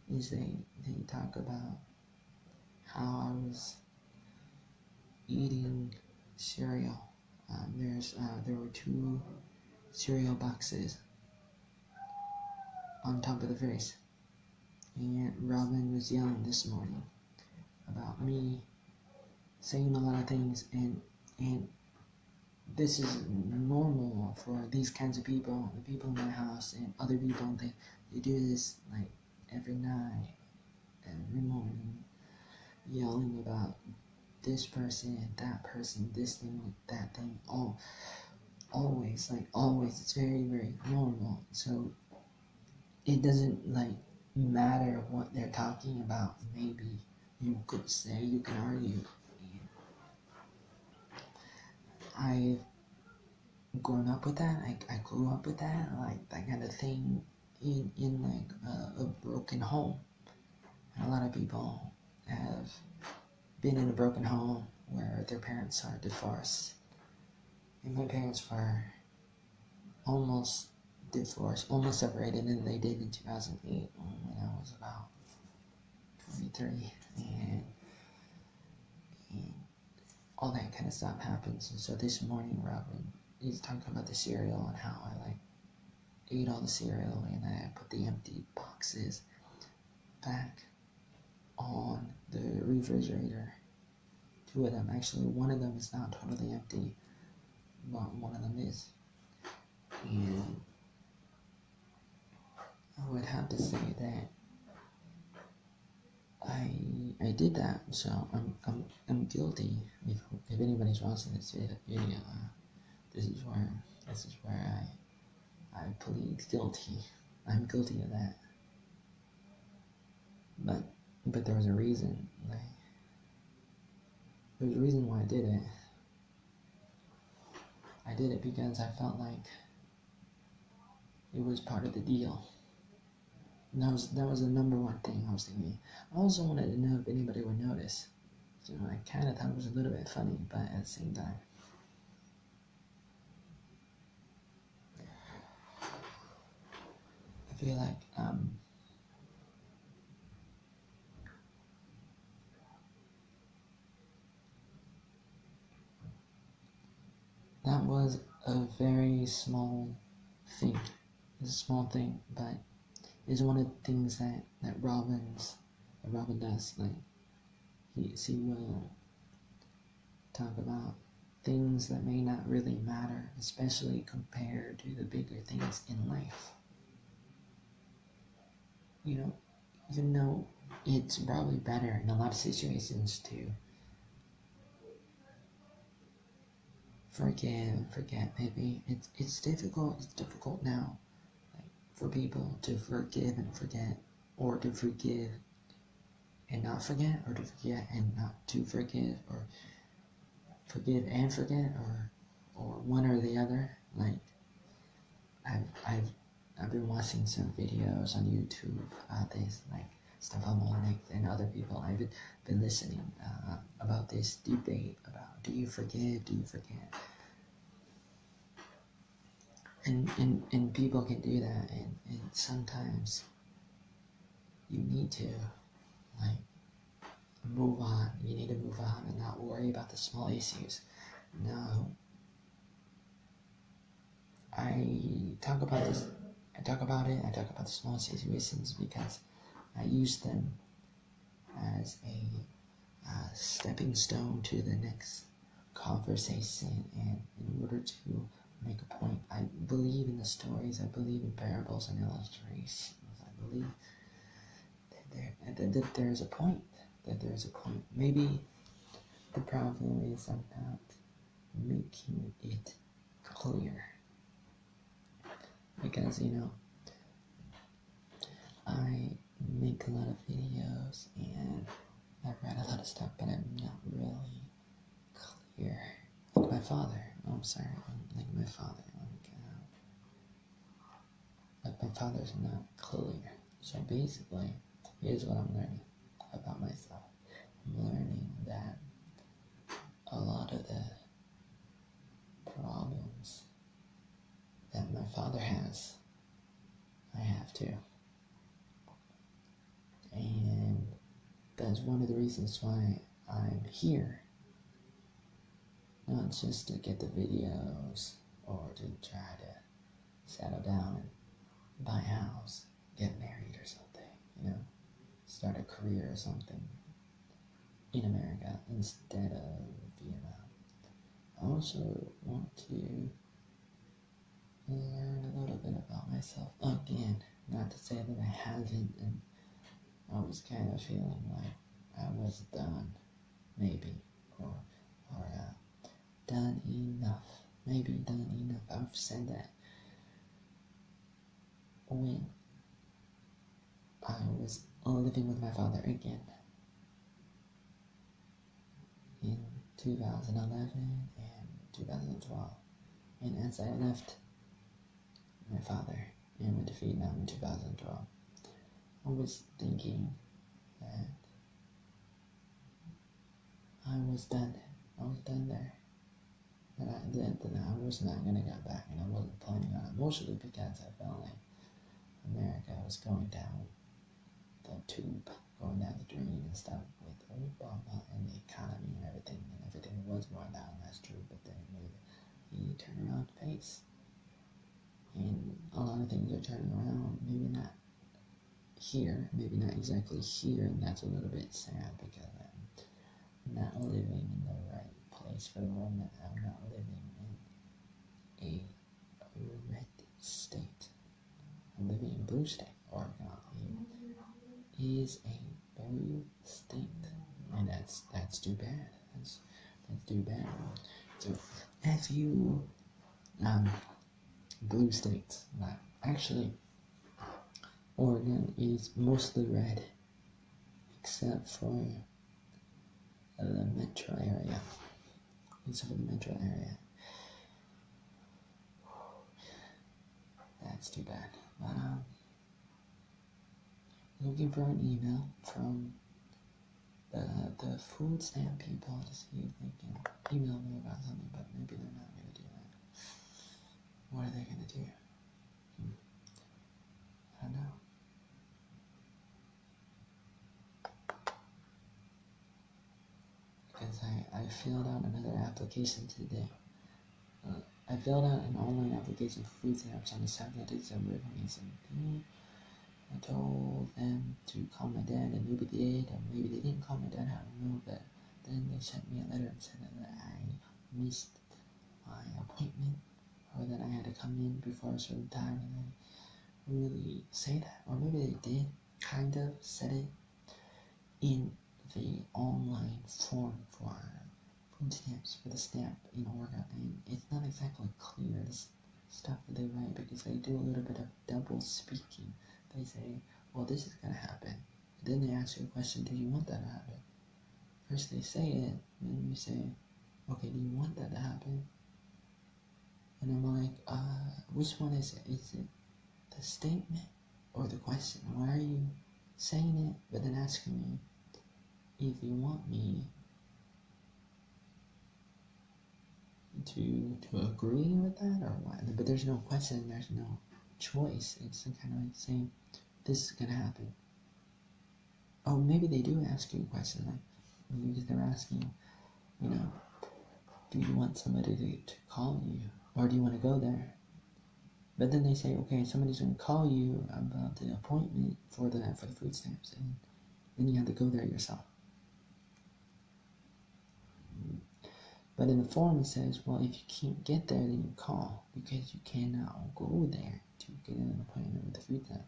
is they talk about how I was eating cereal. There were 2 cereal boxes on top of the fridge, and Robin was yelling this morning about me saying a lot of things, and this is normal for these kinds of people, the people in my house and other people. They do this like every night, every morning, yelling about this person, that person, this thing, that thing, always, it's very, very normal. So it doesn't matter what they're talking about. Maybe you could say, you can argue. I've grown up with that. I grew up with that, like that kind of thing in a broken home. And a lot of people have been in a broken home where their parents are divorced. And my parents were almost divorced, almost separated, and they did in 2008 when I was about 23. And all that kind of stuff happens. And so this morning, Robin is talking about the cereal and how I ate all the cereal, and I put the empty boxes back on the refrigerator. 2 of them, actually. One of them is not totally empty, but one of them is. And would have to say that I did that, so I'm guilty. If anybody's watching this video, this is where I plead guilty. I'm guilty of that. But there was a reason. There was a reason why I did it. I did it because I felt like it was part of the deal. And that was the number one thing I was thinking. I also wanted to know if anybody would notice. So I kind of thought it was a little bit funny, but at the same time, I feel like that was a very small thing. It's a small thing, but it's one of the things that Robin does. Like he will talk about things that may not really matter, especially compared to the bigger things in life. You know, it's probably better in a lot of situations to forget. Maybe it's difficult. It's difficult now, like, for people to forgive and forget, or to forgive and not forget, or to forget and not to forgive, or forgive and forget, or one or the other. Like I've been watching some videos on YouTube about this, like Stefan Molnick and other people. I've been listening about this debate about do you forgive, do you forget? And people can do that, and sometimes you need to, like, move on. You need to move on and not worry about the small issues. No. I talk about this. I talk about the small situations because I use them as a stepping stone to the next conversation, and in order to make a point. I believe in the stories. I believe in parables and illustrations. I believe that there's a point. That there's a point. Maybe the problem is I'm not making it clear. Because, I make a lot of videos and I read a lot of stuff, but I'm not really clear. Like my father. I'm sorry. Like my father. Like my father's not clear. So basically, here's what I'm learning about myself. I'm learning that a lot of the problems that my father has, I have too. And that's one of the reasons why I'm here. Not just to get the videos or to try to settle down and buy a house, get married or something, start a career or something in America instead of Vietnam. I also want to learn a little bit about myself again. Not to say that I haven't, and I was kind of feeling like I was done, maybe, or done enough. Maybe done enough. I've said that when I was living with my father again in 2011 and 2012. And as I left my father and went to Vietnam in 2012, I was thinking that I was done. I was done there. That I was not going to get back, and I wasn't planning on it, mostly because I felt like America was going down the tube, going down the drain and stuff with Obama and the economy and everything was going down, that's true, but then he turned around face. And a lot of things are turning around, maybe not here, maybe not exactly here, and that's a little bit sad because I'm not living in the right place for the moment. I'm not living in a red state. I'm living in blue state, or he is a very distinct, and that's too bad. That's too bad. So if you blue states, actually Oregon is mostly red, except for the metro area. Except for the metro area. That's too bad. But looking for an email from the food stamp people to see if they can email me about something, but maybe they're not going to do that. What are they going to do? I don't know. Because I filled out another application today. I filled out an online application for food stamps on the subtitles of Vietnamese. I told them to call my dad, and maybe they did, or maybe they didn't call my dad, I don't know, but then they sent me a letter and said that I missed my appointment, or that I had to come in before a certain time, and I didn't really say that, or maybe they did, kind of said it in the online form for food stamps, for the stamp in Oregon, and it's not exactly clear, the stuff that they write, because they do a little bit of double speaking. They say, well, this is going to happen. And then they ask you a question, do you want that to happen? First they say it, and then you say, okay, do you want that to happen? And I'm like, which one is it? Is it the statement or the question? Why are you saying it, but then asking me if you want me to agree with that, or what? But there's no question, there's no choice. It's kind of like saying, this is gonna happen. Oh, maybe they do ask you a question, like, because they're asking, do you want somebody to call you, or do you want to go there? But then they say, okay, somebody's gonna call you about the appointment for the food stamps, and then you have to go there yourself. But in the form it says, well, if you can't get there, then you call, because you cannot go there to get an appointment with the food stamp.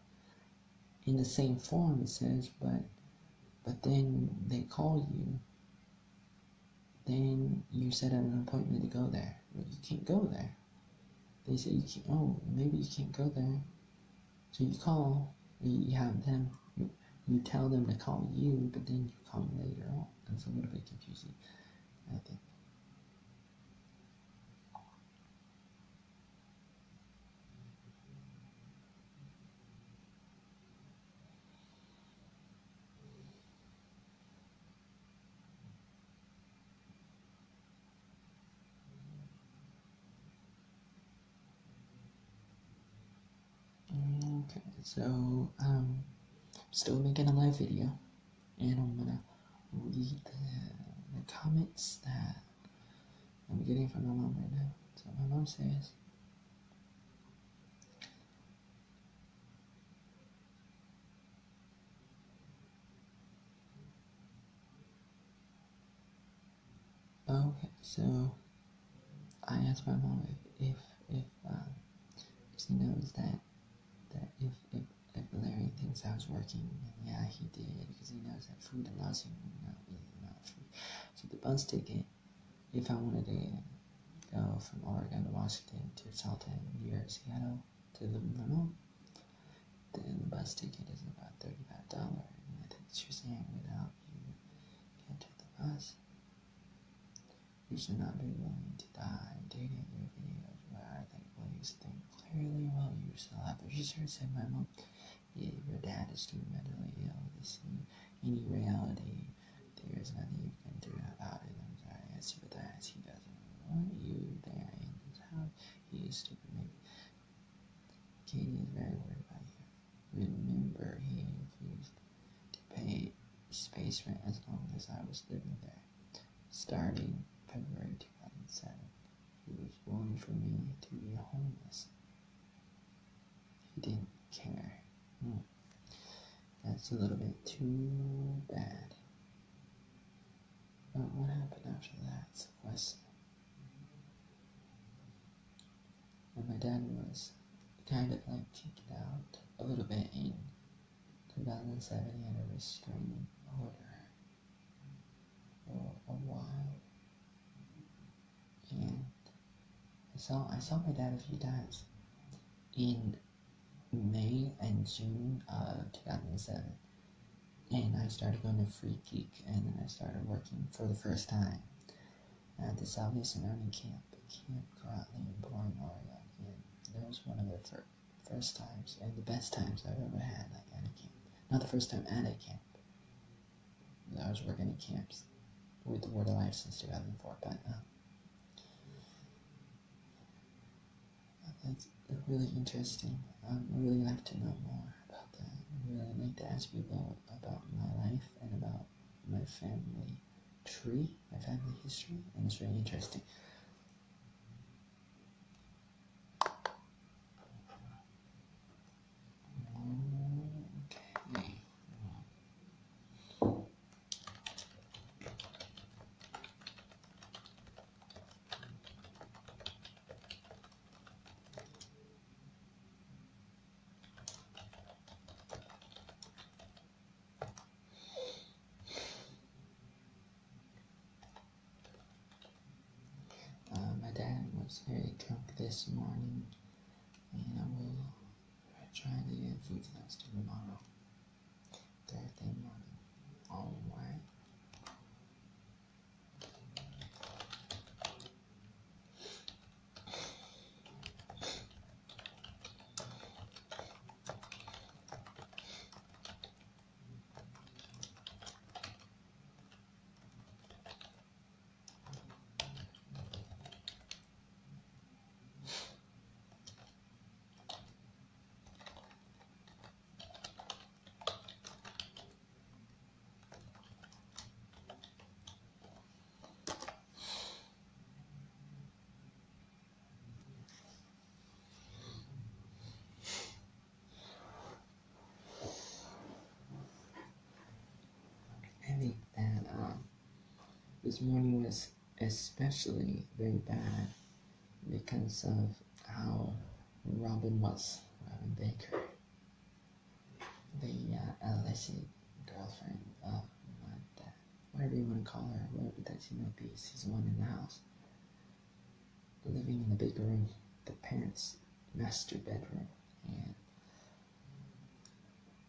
In the same form it says, but then they call you, then you set up an appointment to go there. Well, you can't go there. They say you can't, maybe you can't go there. So you call, you have them, you tell them to call you, but then you call them later on. It's a little bit confusing, I think. Okay, so still making a live video, and I'm gonna read the comments that I'm getting from my mom right now. So my mom says, okay, so I asked my mom if she knows that if Larry thinks I was working, and yeah, he did, because he knows that food and lodging is not free. So the bus ticket, if I wanted to go from Oregon to Washington to Salton, New York, Seattle to live with my mom, then the bus ticket is about $35. And I think she was saying, without you get to the bus, you should not be willing to die. Dating your videos where I think please think clearly while you still have research, said my mom. If your dad is too mentally ill to see any reality, there is nothing you can do about it. I'm sorry, I sympathize. He doesn't want you there in his house. He is stupid, maybe. Katie is very worried about you. Remember, he refused to pay space rent as long as I was living there. Starting February 2007, he was willing for me to be homeless. He didn't care. That's a little bit too bad. But what happened after that? It's a question. And my dad was kind of like kicked out a little bit in 2007, he had a restraining order for a while, and I saw my dad a few times in May and June of 2007, and I started going to Free Geek, and then I started working for the first time at the Salvation Army Camp Kuratli in Portland, Oregon, and that was one of the first times and the best times I've ever had, like, at a camp. Not the first time at a camp. I was working at camps with the Word of Life since 2004, but that's really interesting. I really like to know more about that. I really like to ask people about my life and about my family tree, my family history, and it's really interesting. Okay. My dad was very drunk this morning, and I will try to get food stamps to tomorrow, Thursday morning. Alright. I think that this morning was especially very bad because of how Robin Baker, the illicit girlfriend of my dad, whatever you want to call her, whatever that she might be, she's the one in the house, living in the big room, the parents' master bedroom, and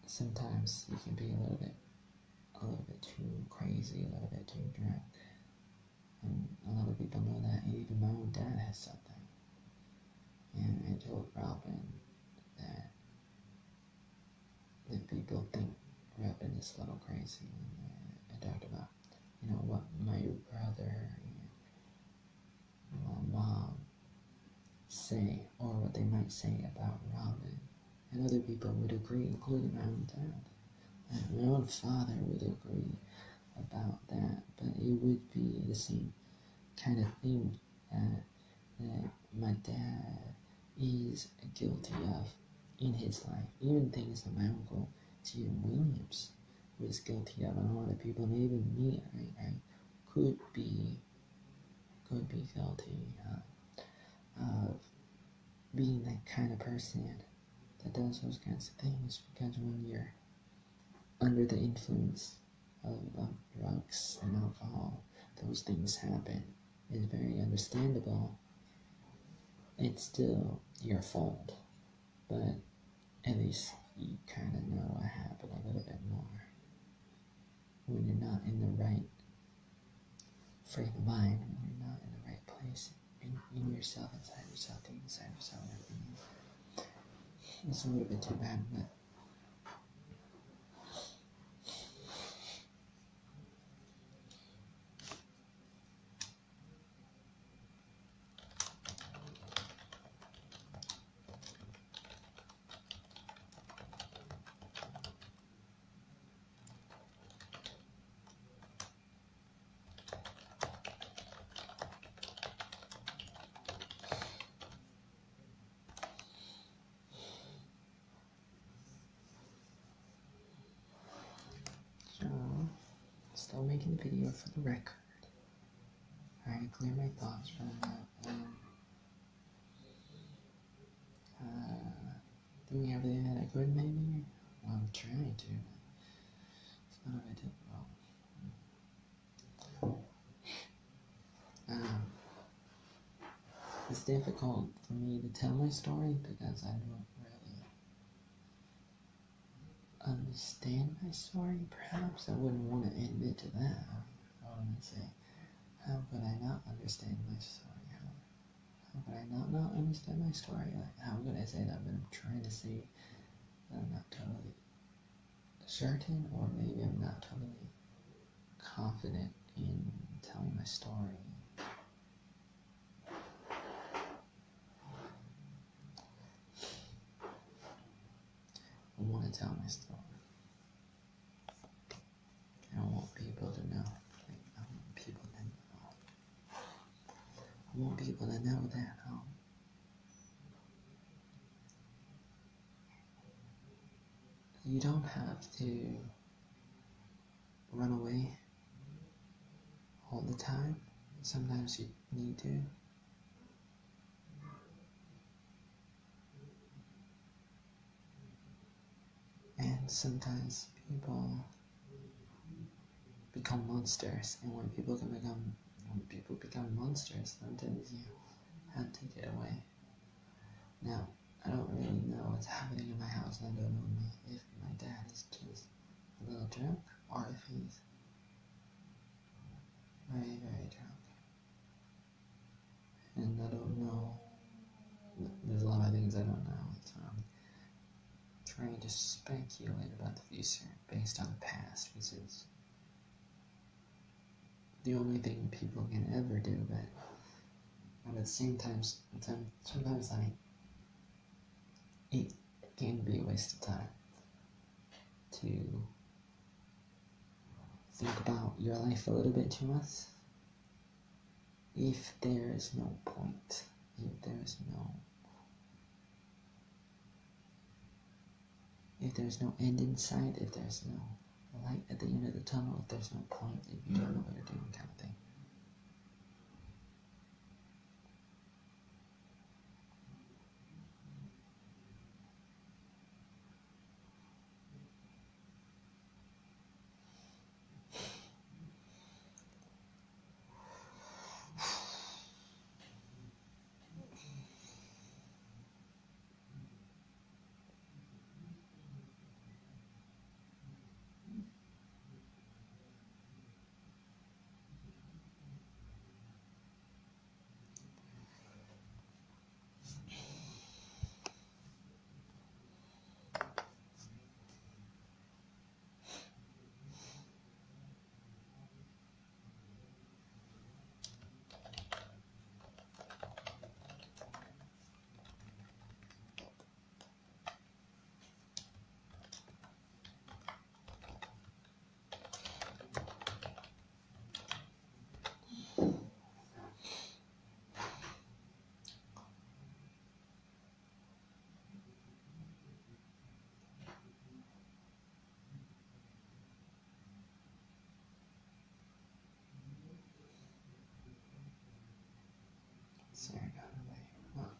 sometimes you can be a little bit too crazy, a little bit too drunk. And a lot of people know that, and even my own dad has something. And I told Robin that people think Robin is a little crazy. And I talked about, what my brother and my mom say, or what they might say about Robin. And other people would agree, including my own dad. And my own father would agree about that, but it would be the same kind of thing that my dad is guilty of in his life. Even things that my uncle T.M. Williams was guilty of, and a lot of people, and even me, right, could be guilty of being that kind of person that does those kinds of things, because when you're under the influence of drugs and alcohol, those things happen. It's very understandable. It's still your fault, but at least you kind of know what happened a little bit more when you're not in the right frame of mind, when you're not in the right place in yourself, inside yourself, everything. It's a little bit too bad, but still making the video for the record. Trying to clear my thoughts from that. Doing everything that I could, maybe. Well, I'm trying to. It's not a bit difficult. It's difficult for me to tell my story because I don't really understand my story. Perhaps I wouldn't want to admit to that. I want to say, how could I not understand my story? How could I not understand my story? Like, how could I say that? But I'm trying to say that I'm not totally certain, or maybe I'm not totally confident in telling my story. I want to tell my story. I want people to know. I want people to know. I want people to know that you don't have to run away all the time. Sometimes you need to. And sometimes people become monsters, and when people become monsters, sometimes you have to get away. Now, I don't really know what's happening in my house. I don't know if my dad is just a little drunk, or if he's very, very drunk. And I don't know. There's a lot of things I don't know. So I'm trying to speculate about the future based on the past, which is the only thing people can ever do. But at the same time, sometimes it can be a waste of time to think about your life a little bit too much. If there is no point, if there's no end in sight, if there's no light at the end of the tunnel, if there's no point, if you don't know what you're doing, kind of thing. Sorry, got away. Well,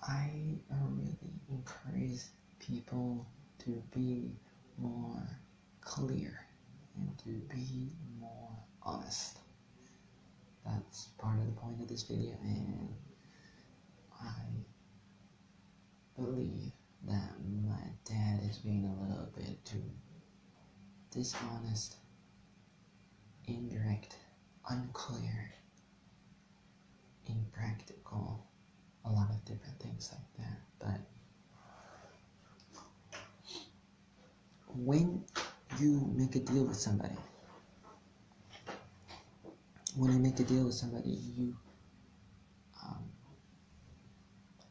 I really encourage people to be more clear and to be more honest. That that's part of the point of this video, and I believe that my dad is being a little bit too dishonest, indirect, unclear, impractical, a lot of different things like that. But when you make a deal with somebody, you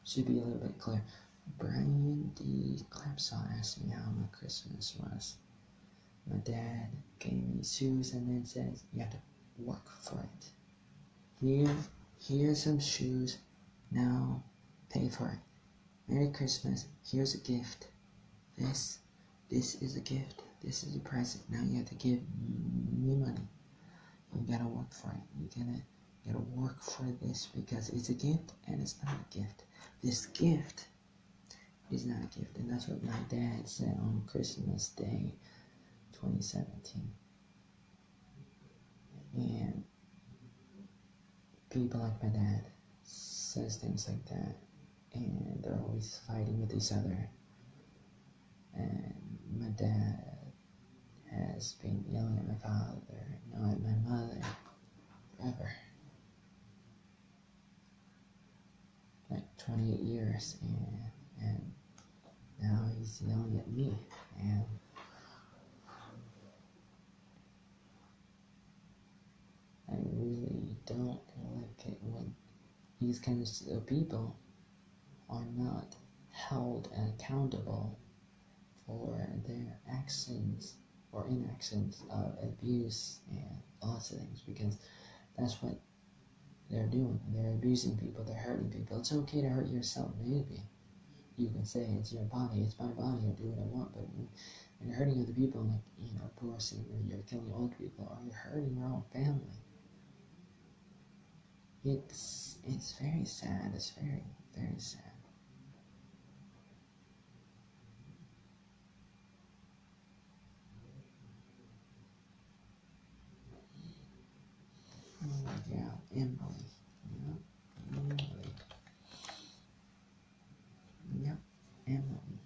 should be a little bit clear. Brian D. Clapsaw asked me how my Christmas was. My dad gave me shoes and then says, you have to work for it. Here's some shoes, now pay for it. Merry Christmas, here's a gift. This is a gift, this is a present. Now you have to give me money. You gotta work for it. You gotta work for this because it's a gift and it's not a gift. This gift is not a gift, and that's what my dad said on Christmas Day 2017. And people like my dad says things like that, and they're always fighting with each other. And my dad has been yelling at my father, at my mother, forever. Like 28 years, and now he's yelling at me, and I really don't like it when these kinds of people are not held accountable for their actions or inactions of abuse and lots of things, because that's what they're doing. They're abusing people, they're hurting people. It's okay to hurt yourself, maybe. You can say, it's your body, it's my body, I'll do what I want, but when you're hurting other people, like, abortion, or you're killing old people, or you're hurting your own family, it's very sad. It's very, very sad. Oh yeah, Emily. Emily. Yep, Emily.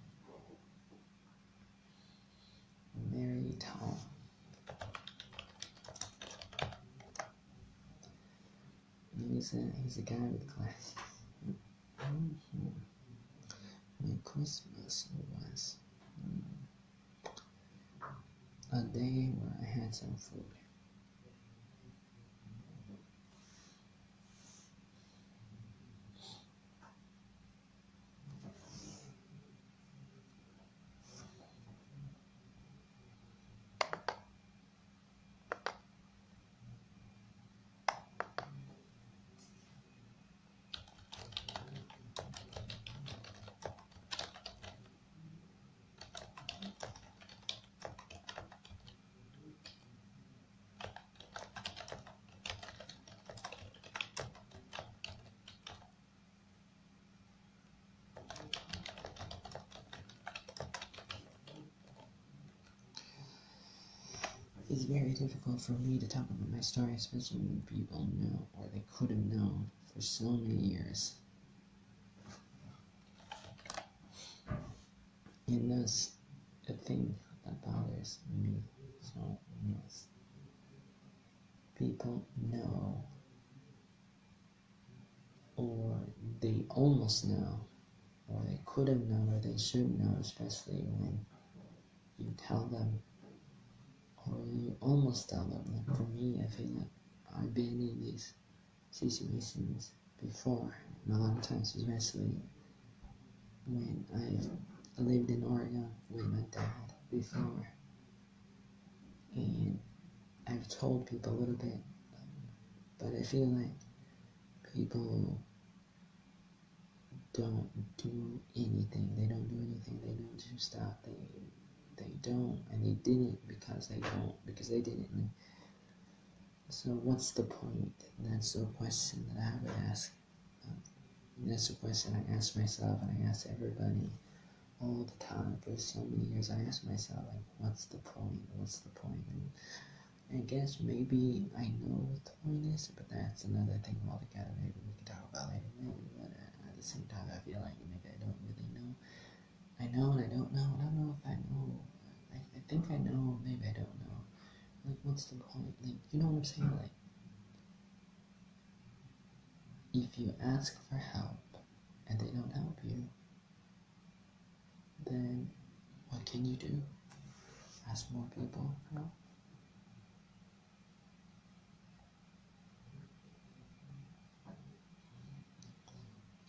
Mary Tom. He's a guy with glasses. My Christmas was a day where I had some food. It's very difficult for me to talk about my story, especially when people know, or they could have known, for so many years. And that's a thing that bothers me so much. People know, or they almost know, or they could have known, or they should know, especially when you tell them, or you almost tell them. Like for me, I feel like I've been in these situations before, and a lot of times, especially when I've lived in Oregon with my dad before, and I've told people a little bit, but I feel like people don't do anything. They don't do anything. They don't do stuff. They don't, and they didn't because they don't, because they didn't. And so what's the point? That's the question that I would ask. That's the question I ask myself, and I ask everybody all the time for so many years. I ask myself, like, what's the point? What's the point? I guess maybe I know what the point is, but that's another thing altogether. Maybe we can talk about later. Maybe, but at the same time, I feel like maybe I don't really know. I know and I don't know. I don't know if I know. I think I know. Maybe I don't know. Like, what's the point? Like, you know what I'm saying? Like, if you ask for help and they don't help you, then what can you do? Ask more people for help?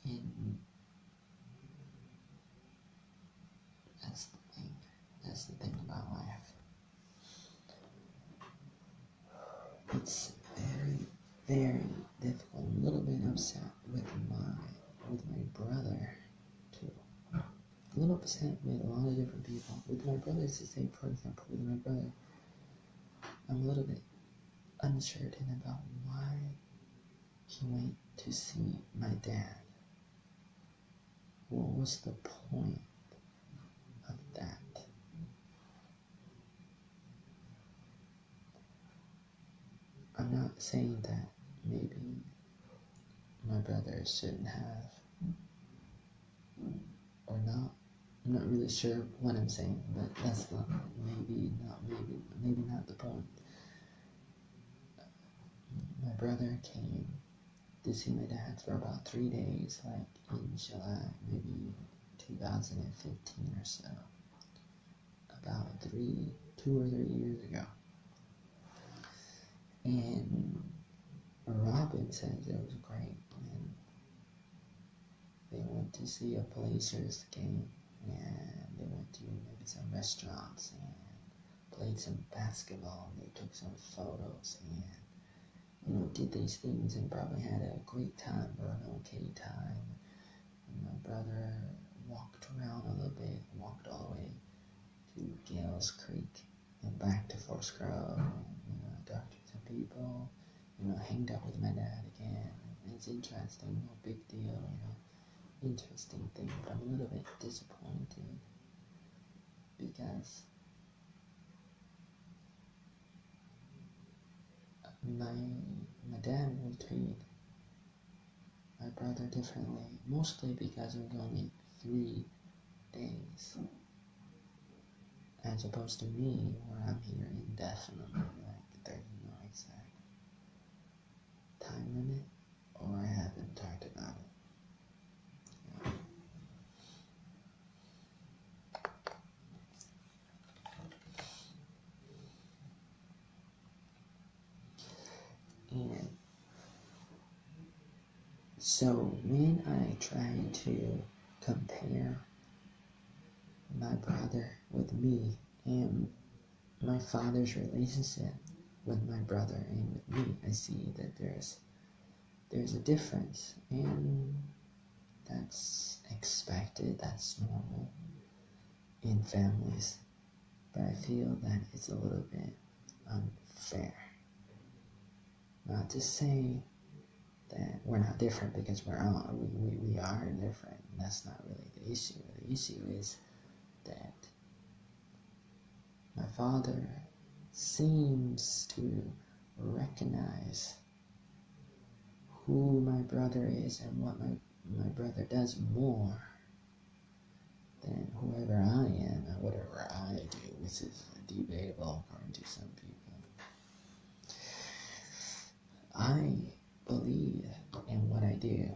And that's the thing. That's the thing about life. It's very, very difficult. I'm a little bit upset with my brother too. A little upset with a lot of different people. With my brother, to say, for example, with my brother, I'm a little bit uncertain about why he went to see my dad. What was the point of that? I'm not saying that maybe my brother shouldn't have or not. I'm not really sure what I'm saying, but that's not maybe not the point. My brother came to see my dad for about 3 days, like in July, maybe 2015 or so, about 2 or 3 years ago. And Robin says it was great, and they went to see a Blazers game, and they went to maybe some restaurants and played some basketball, and they took some photos and, you know, did these things and probably had a great time or an okay time. And my brother walked around a little bit, walked all the way to Gales Creek and back to Forest Grove, and, you know, talked to some people, you know, hanged out with my dad again. And it's interesting, no big deal, you know, interesting thing, but I'm a little bit disappointed because my dad will treat my brother differently, mostly because it was only 3 days, as opposed to me, where I'm here indefinitely. Like, there's no exact time limit, or I haven't talked about it. And so when I try to compare my brother with me and my father's relationship with my brother and with me, I see that there's a difference, and that's expected, that's normal in families, but I feel that it's a little bit unfair. Not to say that we're not different, because we are different. That's not really the issue. The issue is that my father seems to recognize who my brother is and what my brother does more than whoever I am and whatever I do, which is debatable according to some people. I believe in what I do,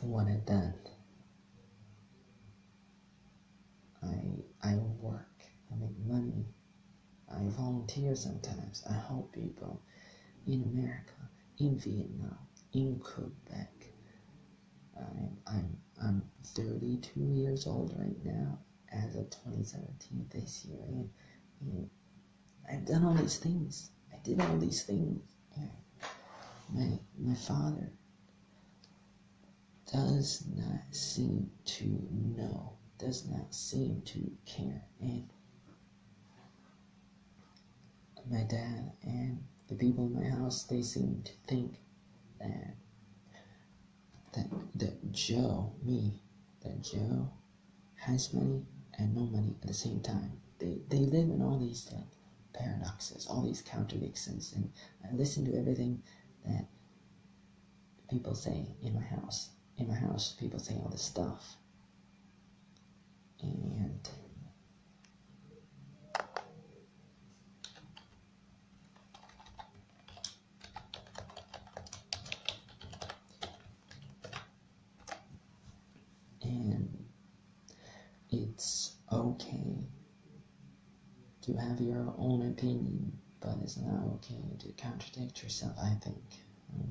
what I've done. I work, I make money, I volunteer sometimes, I help people in America, in Vietnam, in Quebec. I'm 32 years old right now, as of 2017 this year, and I've done all these things. I did all these things. My father does not seem to know, does not seem to care, and my dad and the people in my house, they seem to think that Joe has money and no money at the same time. They live in all these like paradoxes, all these contradictions, and I listen to everything that people say in my house. In my house, people say all this stuff. And it's okay to have your own opinion, but it's not okay to contradict yourself, I think.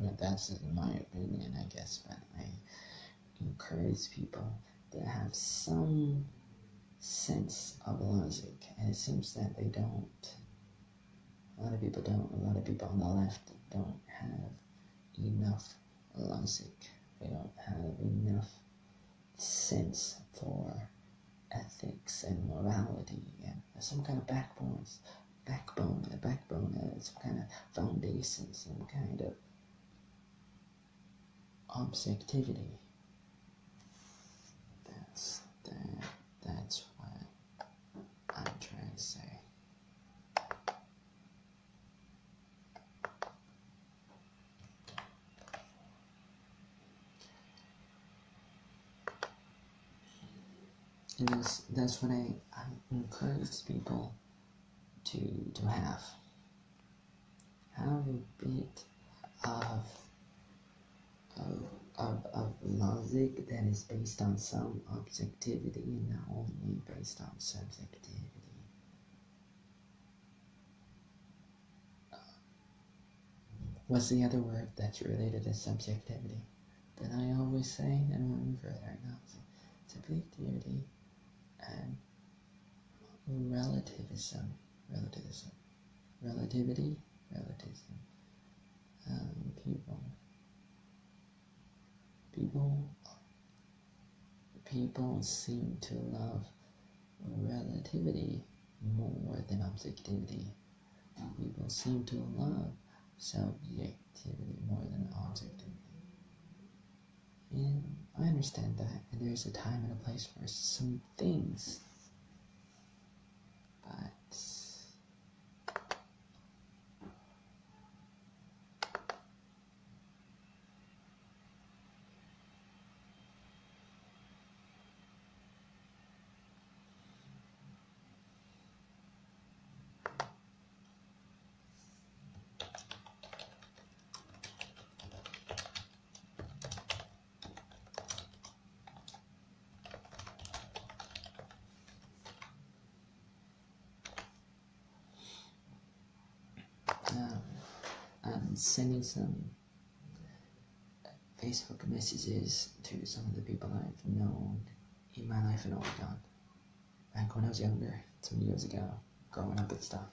But that's my opinion, I guess. But I encourage people to have some sense of logic, and it seems that they don't. A lot of people don't. A lot of people on the left don't have enough logic. They don't have enough sense for ethics and morality and some kind of backbone, some kind of foundation, some kind of objectivity. That's what I'm trying to say. And that's what I encourage people to have. Have a bit of logic that is based on some objectivity and not only based on subjectivity. What's the other word that's related to subjectivity that I always say? I don't remember it right now. Subjectivity and relativism. People seem to love relativity more than objectivity. People seem to love subjectivity more than objectivity. And I understand that, and there's a time and a place for some things. But I'm sending some Facebook messages to some of the people I've known in my life in Oregon. Back when I was younger, some years ago, growing up and stuff.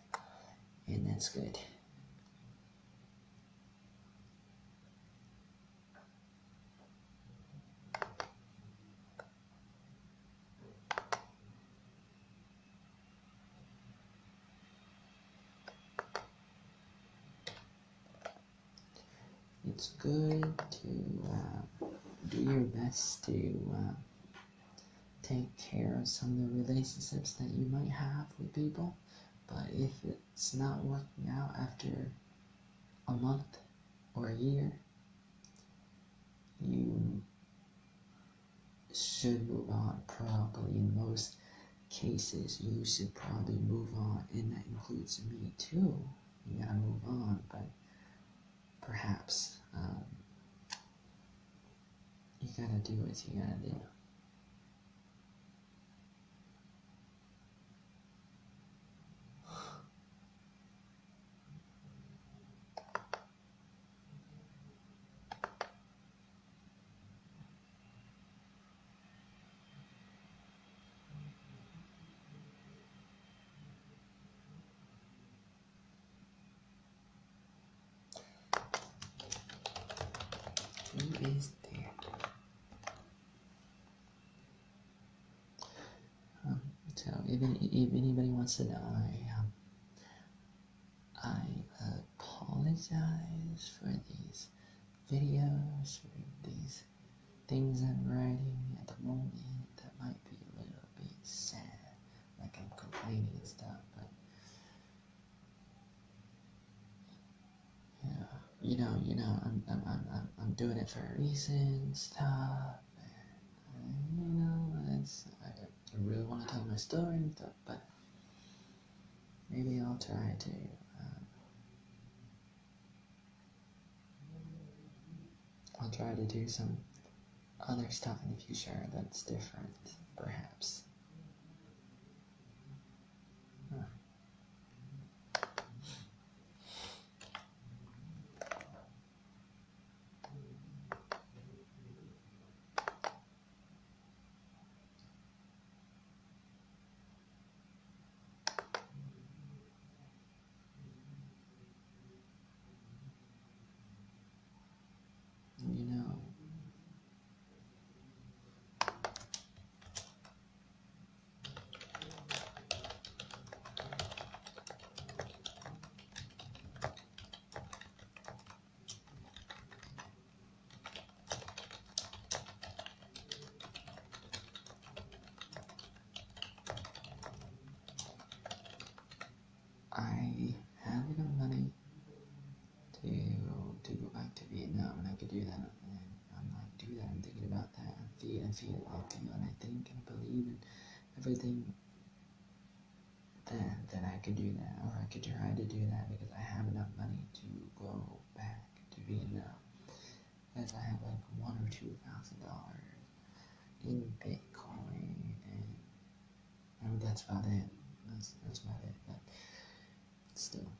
And that's good. It's good to do your best to take care of some of the relationships that you might have with people, but if it's not working out after a month or a year, you should move on. Probably in most cases, you should probably move on, and that includes me too. You gotta move on, but perhaps you gotta do what you gotta do. Who is there? So if anybody wants to know, I apologize for these videos, for these things I'm writing at the moment that might be a little bit sad, like I'm complaining and stuff, but I'm doing it for a reason, stuff. And, I really want to tell my story and stuff, but maybe I'll try to do some other stuff in the future that's different, perhaps. I have enough money to go back to Vietnam, and I could do that. And I'm thinking about that. I feel, and I think and believe in everything that I could do that, or I could try to do that, because I have enough money to go back to Vietnam. As I have like $1,000 or $2,000 in Bitcoin, and that's about it. That's about it. But still,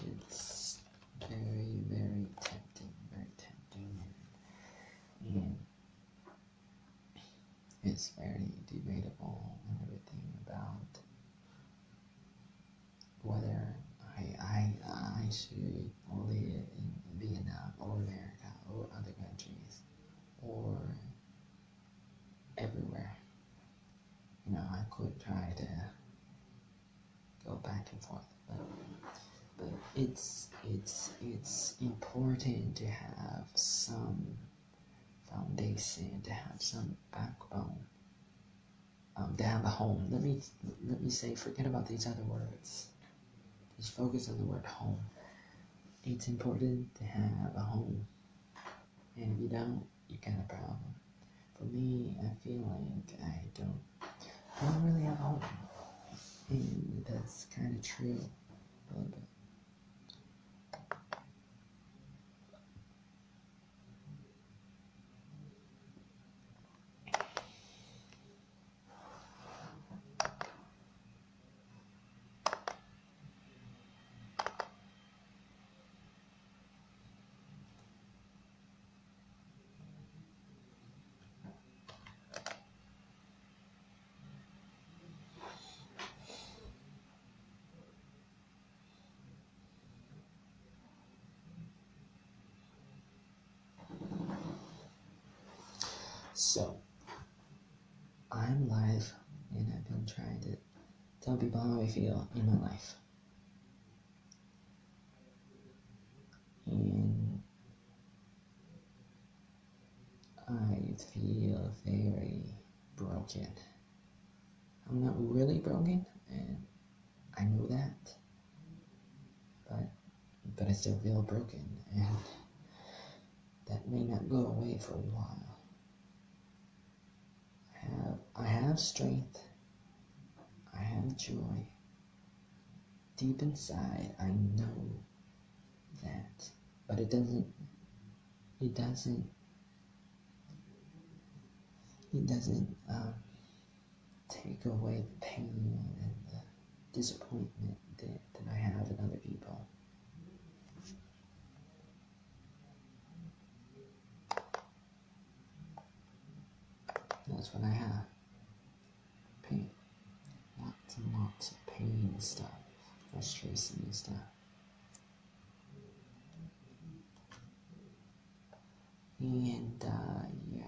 it's very, very tempting, and it's very debatable and everything about whether I should live in Vietnam or America or other countries or everywhere. I could try to go back and forth, but it's important to have some foundation, to have some backbone, to have a home. Let me say, forget about these other words. Just focus on the word home. It's important to have a home, and if you don't, you got a problem. For me, I feel like I don't really have a home, and that's kind of true a little bit. So, I'm live, and I've been trying to tell people how I feel in my life. And I feel very broken. I'm not really broken, and I know that, but I still feel broken, and that may not go away for a while. I have strength, I have joy. Deep inside, I know that, but it doesn't take away the pain and the disappointment that I have in other people. That's what I have. Pain. Lots and lots of pain and stuff. Frustration and stuff. And, yeah.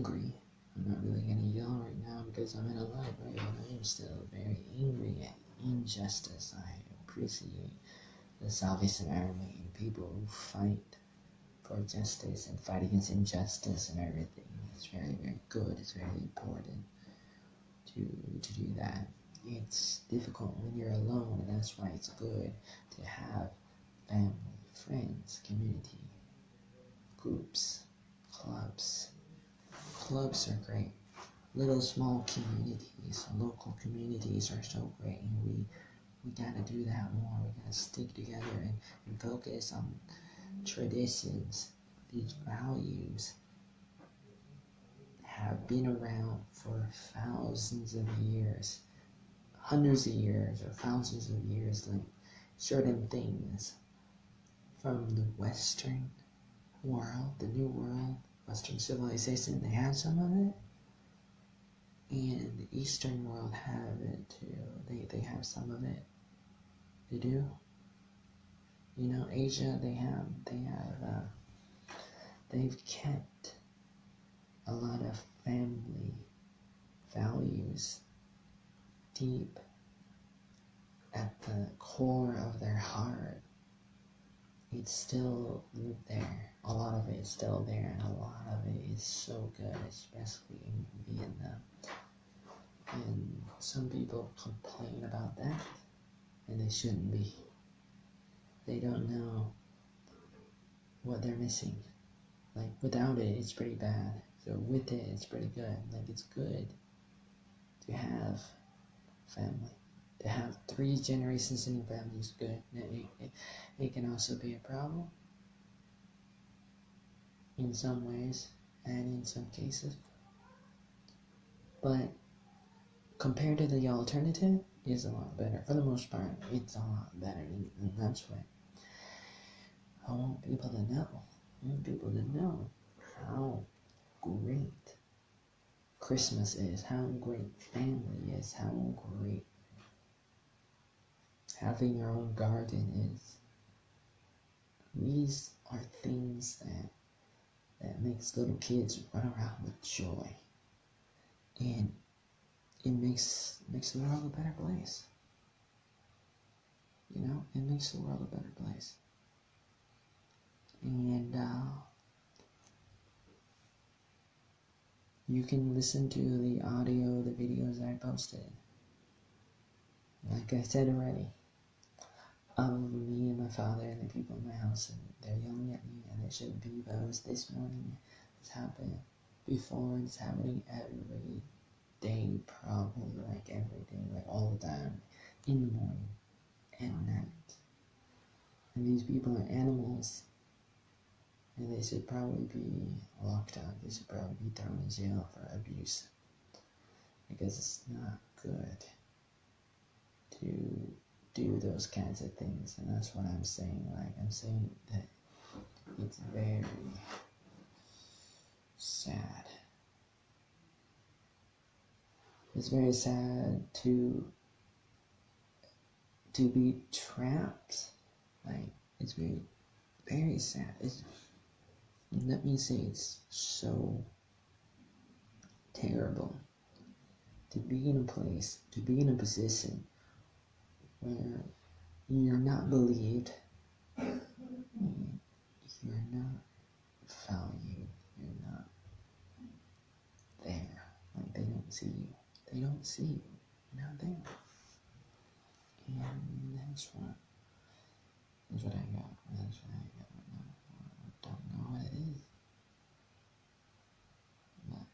angry. I'm not really gonna yell right now because I'm in a library and I'm still very angry at injustice. I appreciate the Salvation Army and people who fight for justice and fight against injustice and everything. It's very, very good. It's very important to do that. It's difficult when you're alone, and that's why it's good to have family, friends, community, groups, clubs. Clubs are great. Little small communities, local communities are so great, and we gotta do that more. We gotta stick together and focus on traditions. These values have been around for thousands of years, hundreds of years, or thousands of years. Like certain things from the Western world, the New World, Western civilization, they have some of it, and the Eastern world have it too. They have some of it. They do. You know, Asia, they've kept a lot of family values deep at the core of their heart. It's still there. A lot of it is still there, and a lot of it is so good, especially in Vietnam. And some people complain about that, and they shouldn't be. They don't know what they're missing. Like, without it, it's pretty bad. So with it, it's pretty good. Like, it's good to have family. To have 3 generations in your family is good. It can also be a problem in some ways and in some cases. But compared to the alternative, it's a lot better. For the most part, it's a lot better. And that's what I want people to know. I want people to know how great Christmas is, how great family is, how great having your own garden is. These are things that makes little kids run around with joy. And it makes the world a better place. You know, it makes the world a better place. And you can listen to the audio, the videos I posted. Like I said already, of me and my father and the people in my house, and they're yelling at me, and they shouldn't be, but it was this morning. It's happened before, and it's happening every day, probably, like every day, like all the time, in the morning and night. And these people are animals, and they should probably be locked up. They should probably be thrown in jail for abuse, because it's not good to do those kinds of things. And that's what I'm saying. Like, I'm saying that it's very sad. It's very sad to be trapped. Like, it's very, very sad. Let me say, it's so terrible to be in a place, to be in a position where you're not believed, you're not valued, you're not there. Like, they don't see you. They don't see you. You're not there. And that's what I got. That's what I got right now. I don't know what it is. But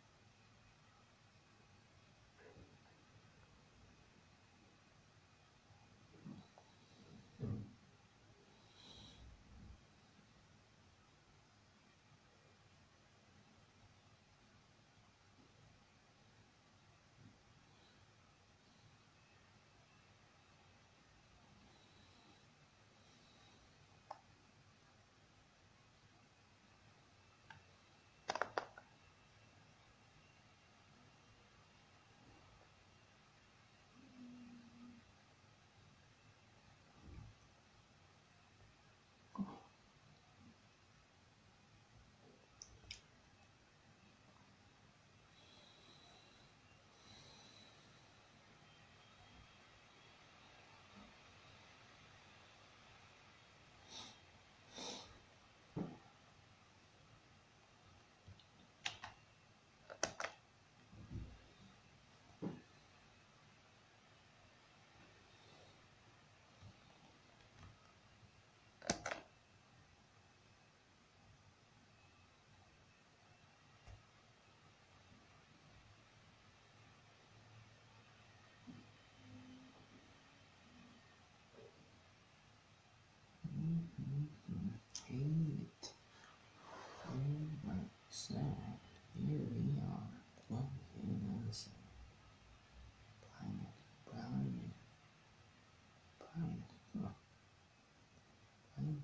entertainment. Alright, so here we are. Walking on some Brian,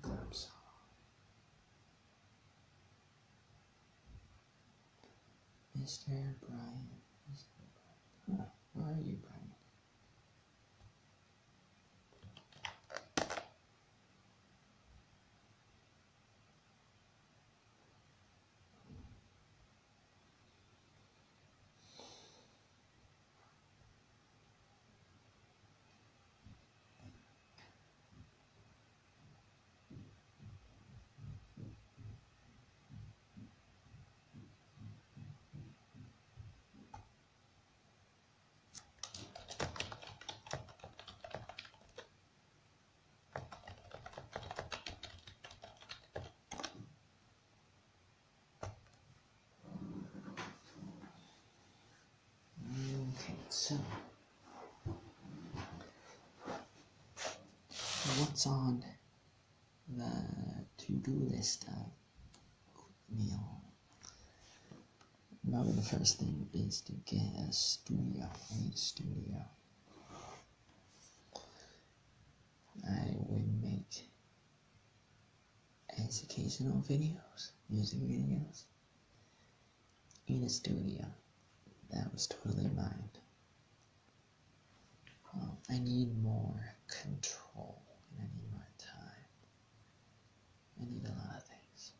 club song. Mr. Brian. Huh, where are you, Brian? Okay, so what's on the to-do list of Oatmeal? Probably the first thing is to get a studio. I need a studio. I would make educational videos, music videos, in a studio. That was totally mine. I need more control and I need more time. I need a lot of things.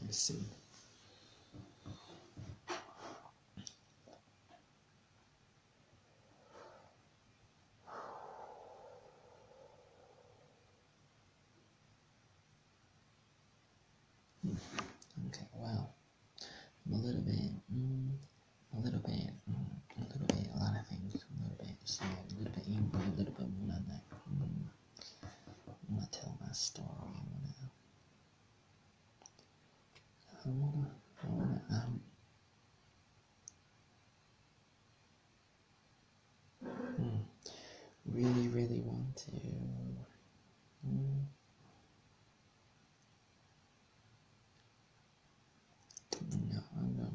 Let's see. Okay, well, a little bit, a lot of things, a little bit sad, a little bit angry, a little bit wanna like, I wanna tell my story, I wanna, really want to, no, I don't know.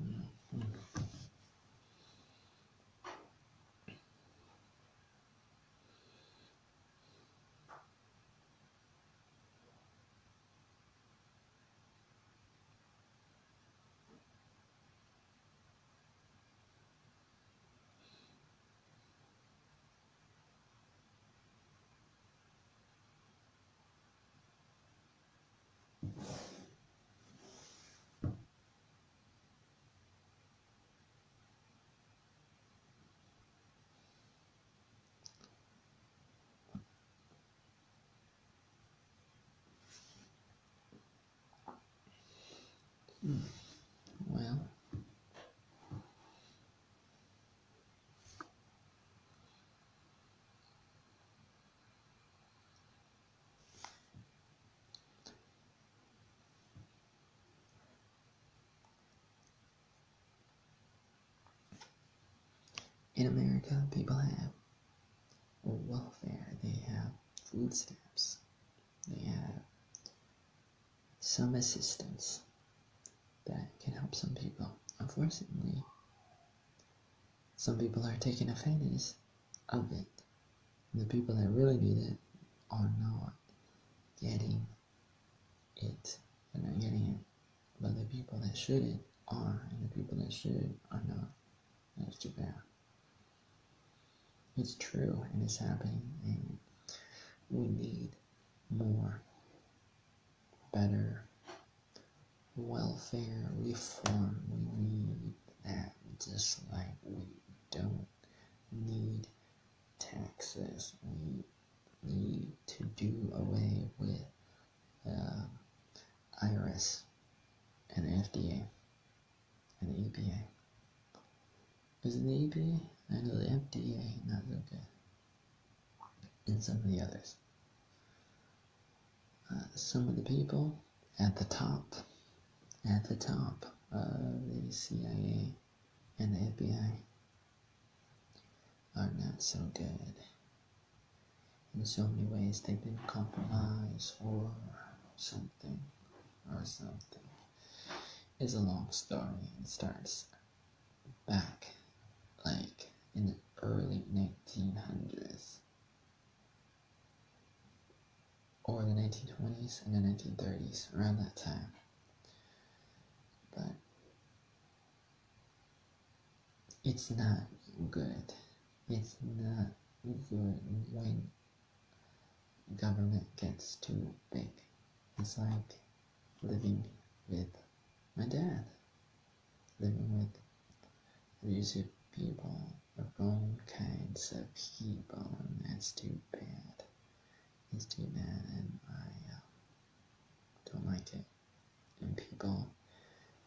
Well, in America, people have welfare, they have food stamps, they have some assistance that can help some people. Unfortunately, some people are taking advantage of it. The people that really need it are not getting it. They're not getting it. But the people that shouldn't are, and the people that should are not. That's too bad. It's true, and it's happening, and we need more, better welfare reform. We need that, just like we don't need taxes. We need to do away with IRS and the FDA and the EPA. Is it the EPA? I know the FDA, not so good. And some of the others. Some of the people at the top of the CIA and the FBI are not so good. In so many ways, they've been compromised or something. It's a long story. It starts back like in the early 1900s or the 1920s and the 1930s, around that time. But it's not good. It's not good when government gets too big. It's like living with my dad, living with abusive people, or wrong kinds of people, and that's too bad. It's too bad, and I don't like it. And people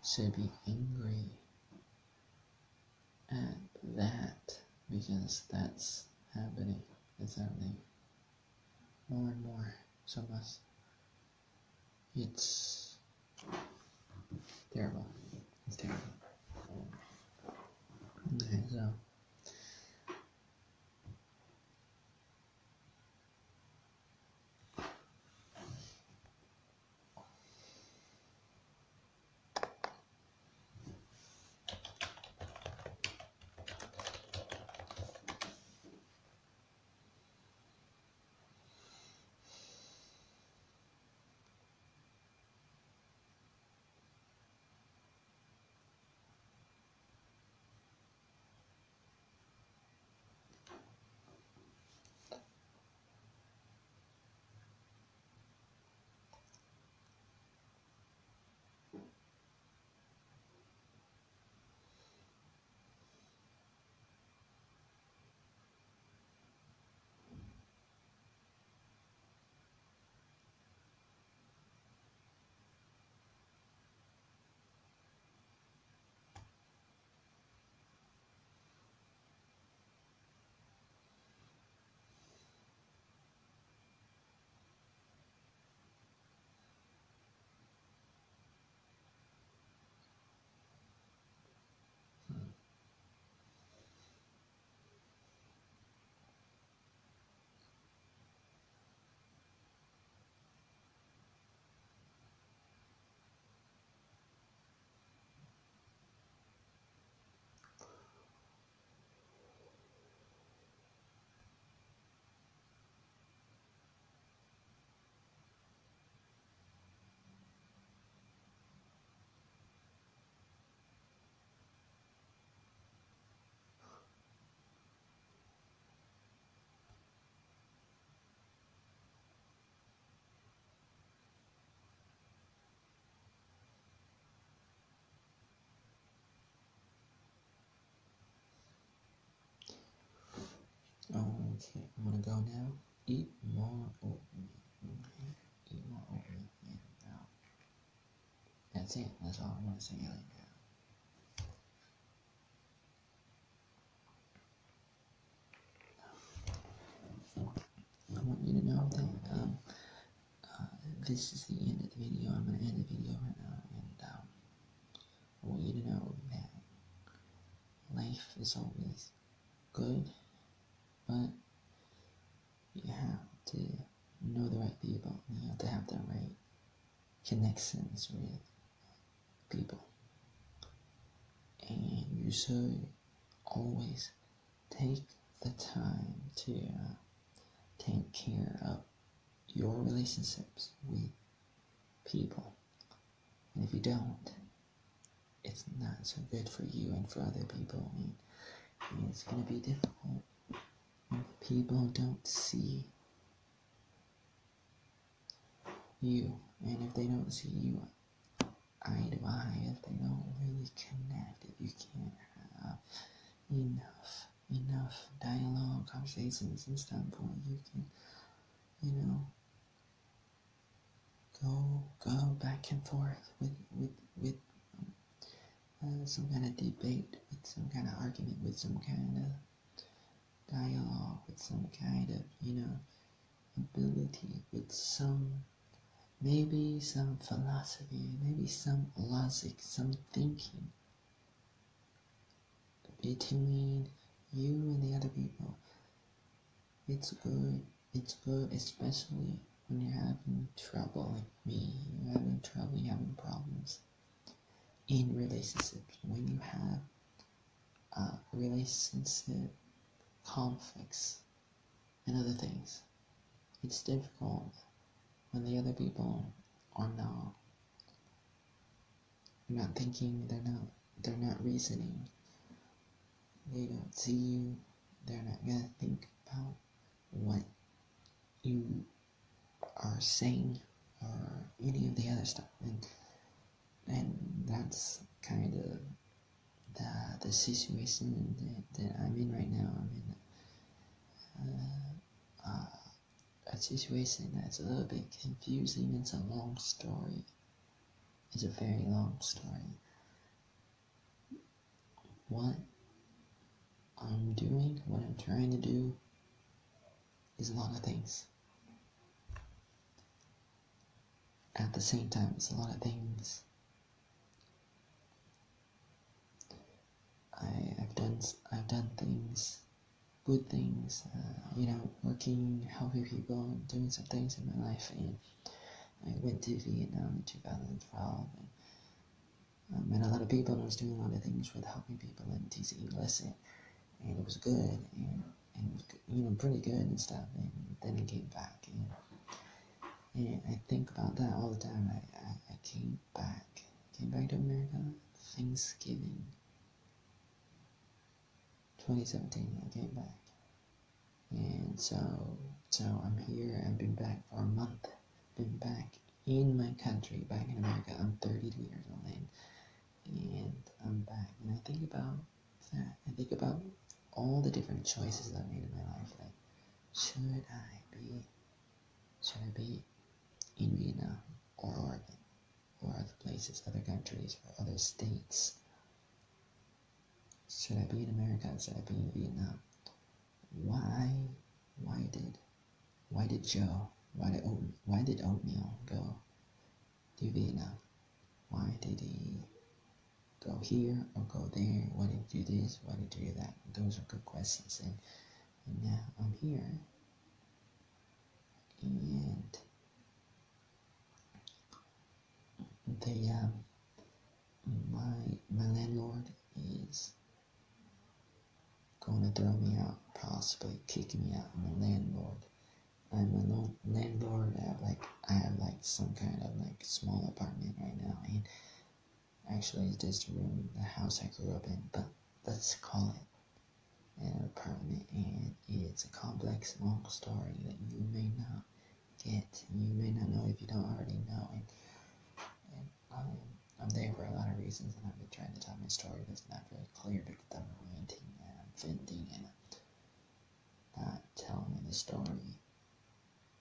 should be angry at that, because that's happening. It's happening more and more. So much. It's terrible. It's terrible. Okay, so okay, I'm gonna go now. Eat more oatmeal. Okay? Eat more oatmeal. And that's it. That's all I want to say right now. I want you to know that this is the end of the video. I'm gonna end the video right now, and I want you to know that life is always good, but you have to know the right people. You have to have the right connections with people. And you should always take the time to take care of your relationships with people. And if you don't, it's not so good for you and for other people. And it's going to be difficult if people don't see you. And if they don't see you eye to eye, if they don't really connect, if you can't have enough dialogue, conversations and stuff where you can, go back and forth with some kind of debate, with some kind of argument, with some kind of dialogue, with some kind of, ability, with maybe some philosophy, maybe some logic, some thinking between you and the other people. It's good, especially when you're having trouble like me, you're having trouble, you're having problems in relationships, when you have relationship conflicts and other things. It's difficult when the other people are not thinking, they're not reasoning, they don't see you, they're not gonna think about what you are saying or any of the other stuff, and that's kind of the situation that I'm in right now. I'm in a situation that's a little bit confusing. It's a long story. It's a very long story. What I'm doing, what I'm trying to do, is a lot of things. At the same time, it's a lot of things. I've done things, good things, working, helping people, doing some things in my life, and I went to Vietnam in 2012, and I met a lot of people, and I was doing a lot of things with helping people and teaching English, and it was good, and it was, pretty good and stuff, and then I came back, and I think about that all the time. I came back to America, Thanksgiving 2017, I came back, and so I'm here. I've been back for a month, been back in my country, back in America. I'm 32 years old, and I'm back, and I think about that. I think about all the different choices I made in my life. Like, should I be in Vietnam or Oregon or other places, other countries, or other states? Should I be in America? Should I be in Vietnam? Why did Joe? Why did Oatmeal go to Vietnam? Why did he go here or go there? Why did he do this? Why did he do that? Those are good questions, and now I'm here, and my landlord is going to throw me out, possibly kick me out. I'm a landlord. I have some kind of small apartment right now, and actually it's just a room, the house I grew up in, but let's call it an apartment, and it's a complex, long story that you may not get, you may not know if you don't already know, and I'm there for a lot of reasons, and I've been trying to tell my story, but it's not very clear because I'm ranting and I'm venting and I'm not telling the story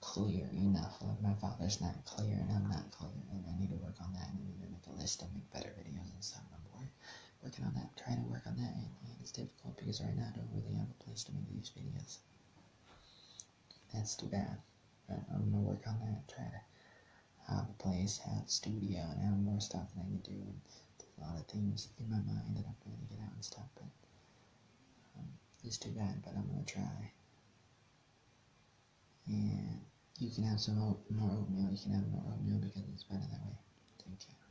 clear enough. Like, my father's not clear and I'm not clear, and I need to work on that, and I need to make a list and make better videos and stuff. I'm working on that, trying to work on that, and it's difficult because right now I don't really have a place to make these videos. That's too bad, but I'm gonna work on that, try to have a place, have a studio, and have more stuff that I can do, and there's a lot of things in my mind that I'm trying to get out and stuff, but It's too bad, but I'm gonna try. And you can have some more oatmeal. You can have more oatmeal because it's better that way. Thank you.